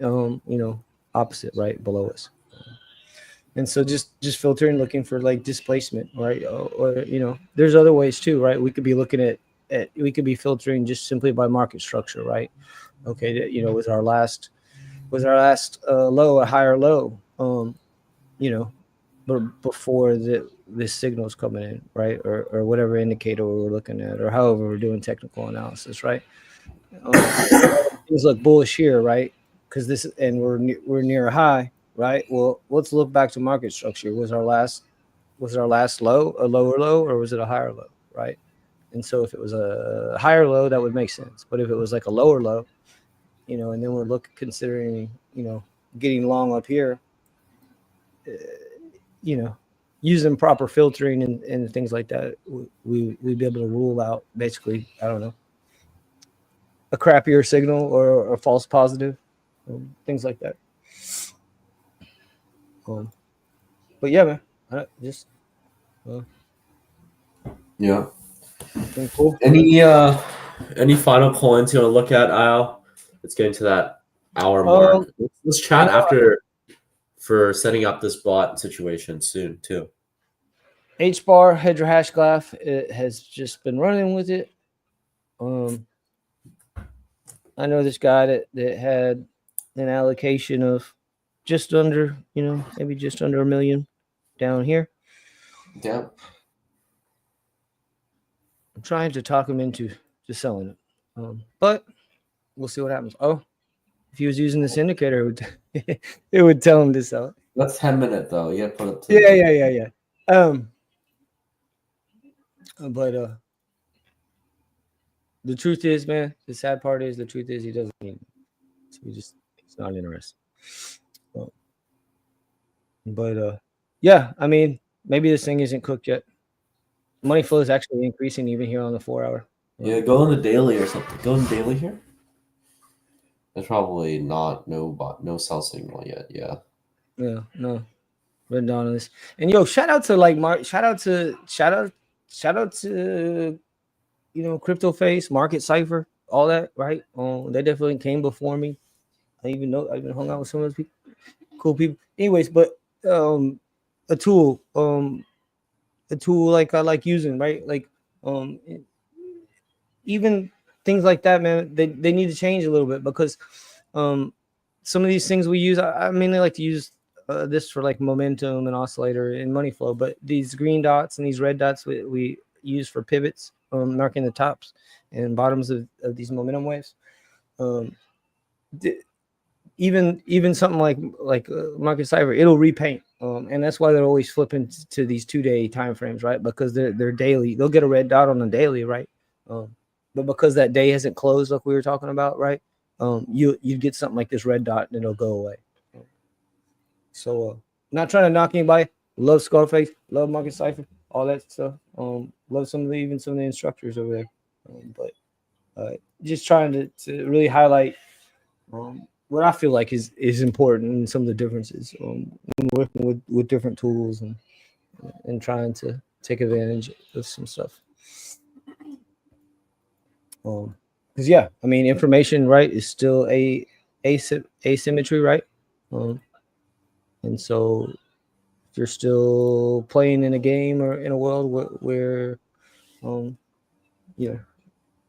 opposite, right, below us. And so just filtering, looking for like displacement, right? Or there's other ways too, right? We could be looking at we could be filtering just simply by market structure, right? Okay, was our last low a higher low, but before this signal's coming in, right? Or whatever indicator we're looking at, or however we're doing technical analysis, right? Things look bullish here, right? Because we're near a high, right? Well, let's look back to market structure. Was our last low a lower low, or was it a higher low, right? And so if it was a higher low, that would make sense. But if it was like a lower low, and then we're considering getting long up here, using proper filtering and things like that, we'd be able to rule out basically, I don't know, a crappier signal or a false positive, things like that. But yeah, man, yeah. Cool. Any final coins you want to look at, Al? Let's get into that hour mark. Let's chat after for setting up this bot situation soon too. HBAR Hedger Hashgraph, it has just been running with it. I know this guy that had an allocation of just under, maybe just under $1 million down here. Yeah. I'm trying to talk him into just selling it. But we'll see what happens. Oh, if he was using this indicator, it would tell him to sell it. That's 10 minutes though. You gotta put it to Yeah. But the truth is, man, the sad part is the truth is he doesn't need it. So he's not interested. But yeah, I mean, maybe this thing isn't cooked yet. Money flow is actually increasing even here on the 4 hour. Yeah, go on the daily or something. Go on daily here. There's probably no sell signal yet. Yeah. Yeah, no. Written down on this. And yo, shout out to like Mark, shout out to Crypto Face, Market Cipher, all that, right? They definitely came before me. I even hung out with some of those people, cool people. Anyways, but a tool like I like using, right? Like um even things like that, man, they need to change a little bit because some of these things we use, I mainly like to use this for like momentum and oscillator and money flow, but these green dots and these red dots we use for pivots, marking the tops and bottoms of these momentum waves. Even something like Market Cipher, it'll repaint, and that's why they're always flipping to these 2-day time frames, right? Because they're daily. They'll get a red dot on the daily, right? But because that day hasn't closed, like we were talking about, right? You get something like this red dot, and it'll go away. So, not trying to knock anybody. Love Scarface, love Market Cipher, all that stuff. Love some of the instructors over there, but just trying to really highlight what I feel like is important and some of the differences when working with different tools and trying to take advantage of some stuff. Because yeah, I mean, information, right, is still asymmetry, right? And so if you're still playing in a game or in a world where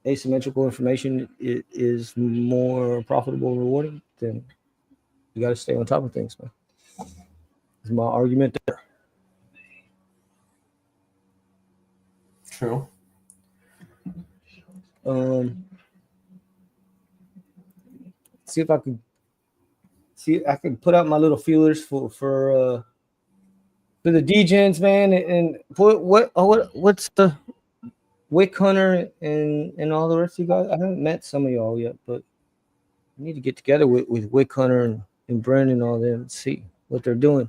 asymmetrical information is more profitable and rewarding, then you got to stay on top of things, man. Is my argument there. True. See if I could put out my little feelers for the degens, man, and what's the Wick Hunter and all the rest of you guys. I haven't met some of y'all yet, but I need to get together with Wick Hunter and Brent and all them and see what they're doing.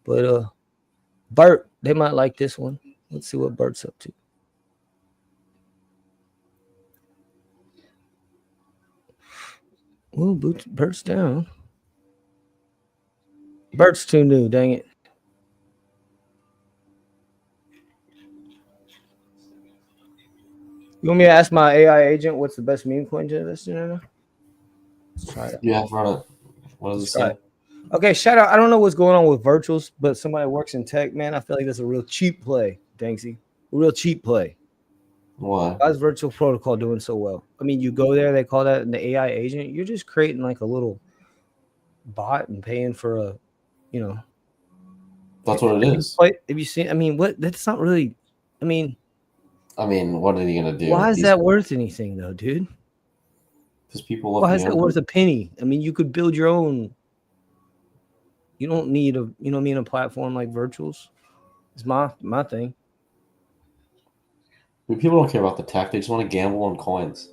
But Bert, they might like this one. Let's see what Bert's up to. Oh, Bert's down. Bert's too new, dang it. You want me to ask my AI agent what's the best meme coin to invest in? Let's try it. Yeah, run it. What does it say? Okay, shout out. I don't know what's going on with virtuals, but somebody that works in tech, man, I feel like that's a real cheap play, Danksy. A real cheap play. Why? Why is virtual protocol doing so well? I mean, you go there, they call that an AI agent. You're just creating like a little bot and paying for a, That's what it is. Have you seen? I mean, what? That's not really. I mean, what are you gonna do? Why is that worth anything, though, dude? Because people love. Why is that worth a penny? I mean, you could build your own. You don't need a platform like virtuals. It's my thing. People don't care about the tech; they just want to gamble on coins.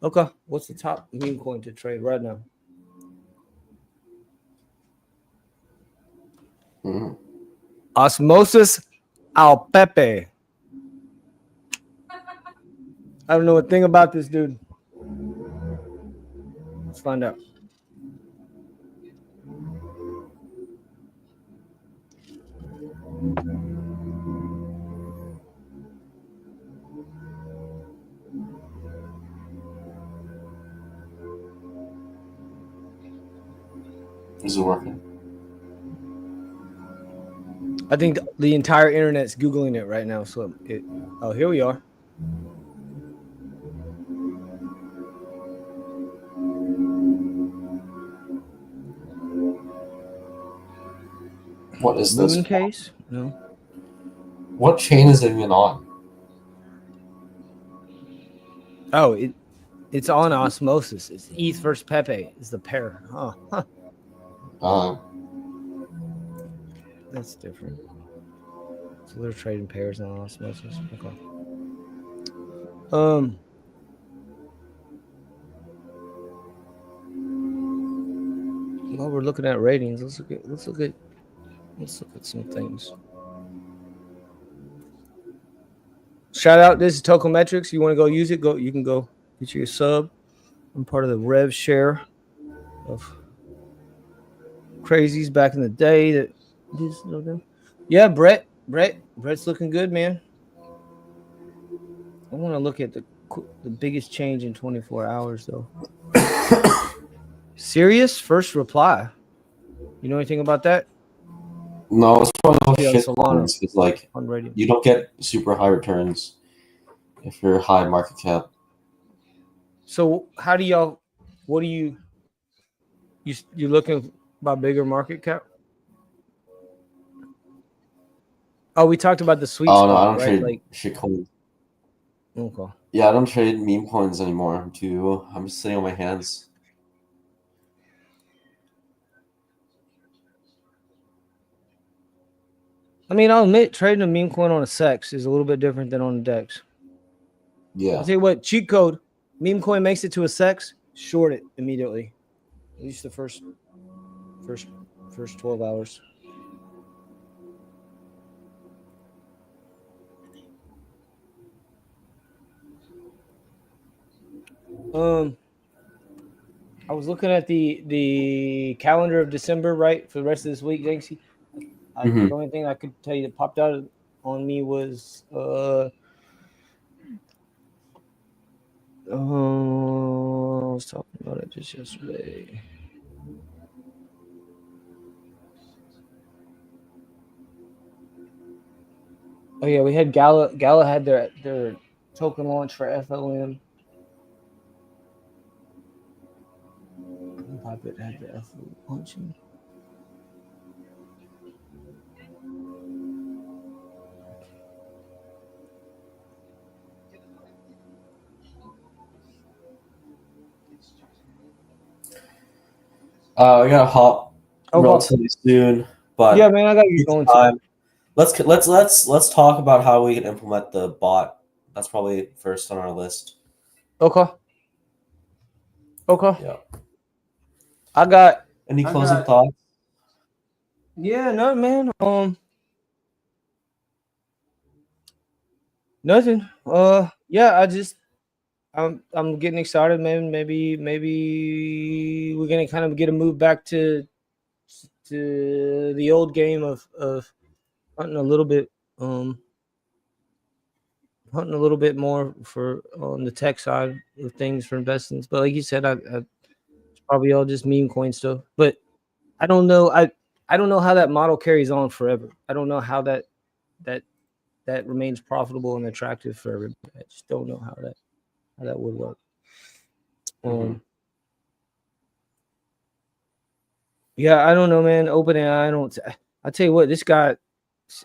Okay, what's the top meme coin to trade right now? Osmosis Al Pepe. I don't know a thing about this dude. Let's find out. Is it working? I think the entire internet's Googling it right now. So here we are. What is this? Moon case? No. What chain is it even on? Oh, it's on Osmosis. It's ETH versus Pepe is the pair. Huh. That's different. So they're trading pairs on Osmosis. Okay. while we're looking at ratings, let's look at some things. Shout out, this is Tokometrics. You want to go use it? You can go get you a sub. I'm part of the rev share of crazies back in the day. Yeah, Brett's looking good, man. I want to look at the biggest change in 24 hours though. Serious first reply. You know anything about that? No, it's one of those Yeah, shit Solana. coins. It's like On radio. you don't get super high returns if you're high market cap. So how do y'all? What do you looking about bigger market cap? Oh, we talked about the sweet spot. No, I don't right? trade Like shit coins. okay. Yeah, I don't trade meme coins anymore. I'm just sitting on my hands. I mean, I'll admit trading a meme coin on a SEX is a little bit different than on a DEX. Yeah. I'll tell you what, cheat code, meme coin makes it to a SEX, short it immediately. At least the first 12 hours. I was looking at the calendar of December, right, for the rest of this week, Danksy. The only thing I could tell you that popped out on me was I was talking about it just yesterday. Oh yeah, we had Gala. Gala had their token launch for FLM. Puppet had the FLM launching. I gotta hop relatively soon, but yeah, man, I gotta get going. Time. Let's talk about how we can implement the bot. That's probably first on our list. Okay. Yeah. I got any closing thoughts? Yeah, no, man. Nothing. Yeah, I'm getting excited, man. Maybe we're gonna kind of get a move back to the old game of hunting a little bit more for on the tech side of things for investments. But like you said, it's probably all just meme coin stuff. But I don't know. I don't know how that model carries on forever. I don't know how that remains profitable and attractive for everybody. I just don't know how that would work. Yeah, I don't know, man. OpenAI, I tell you what, this guy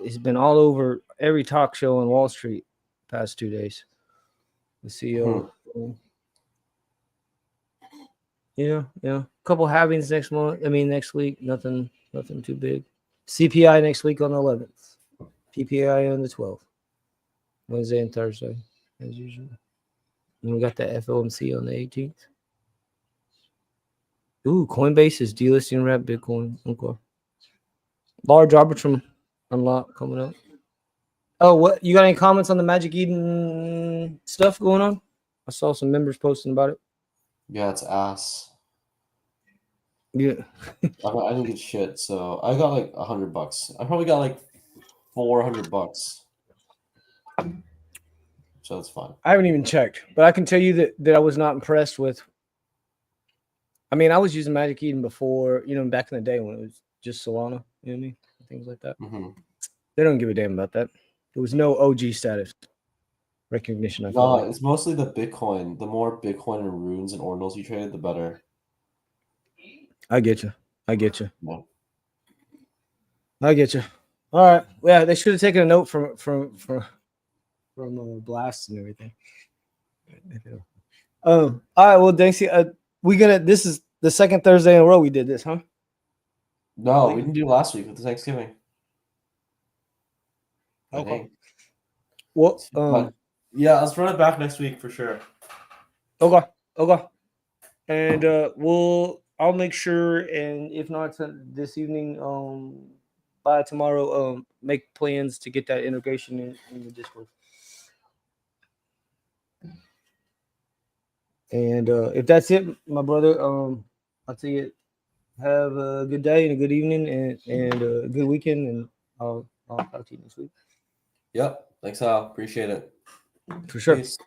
has been all over every talk show on Wall Street the past 2 days. The CEO. Yeah. A couple halvings next week. Nothing too big. CPI next week on the 11th. PPI on the 12th. Wednesday and Thursday, as usual. And we got the FOMC on the 18th. Ooh, Coinbase is delisting wrap Bitcoin. Okay. Large Arbitrum unlock coming up. Oh, what? You got any comments on the Magic Eden stuff going on? I saw some members posting about it. Yeah, it's ass. Yeah. I didn't get shit, so I got like $100. I probably got like $400. So it's fine. I haven't even checked, but I can tell you that I was not impressed with. I mean, I was using Magic Eden before, back in the day when it was just Solana, you know what I mean? Things like that. They don't give a damn about that. There was no OG status recognition. I feel like. It's mostly the Bitcoin. The more Bitcoin and runes and ordinals you trade, the better. I get you. Yeah. I get you. All right. Yeah, they should have taken a note from blasts and everything. All right. Well, Danksy, this is the second Thursday in a row we did this, huh? No, we didn't do last week with the Thanksgiving. Okay. Well, yeah, let's run it back next week for sure. Okay. And I'll make sure, and if not this evening, by tomorrow, make plans to get that integration in the Discord. And if that's it, my brother, I'll tell you, have a good day and a good evening and a good weekend, and I'll talk to you next week. Yep. Thanks, Al. Appreciate it. For sure. Peace.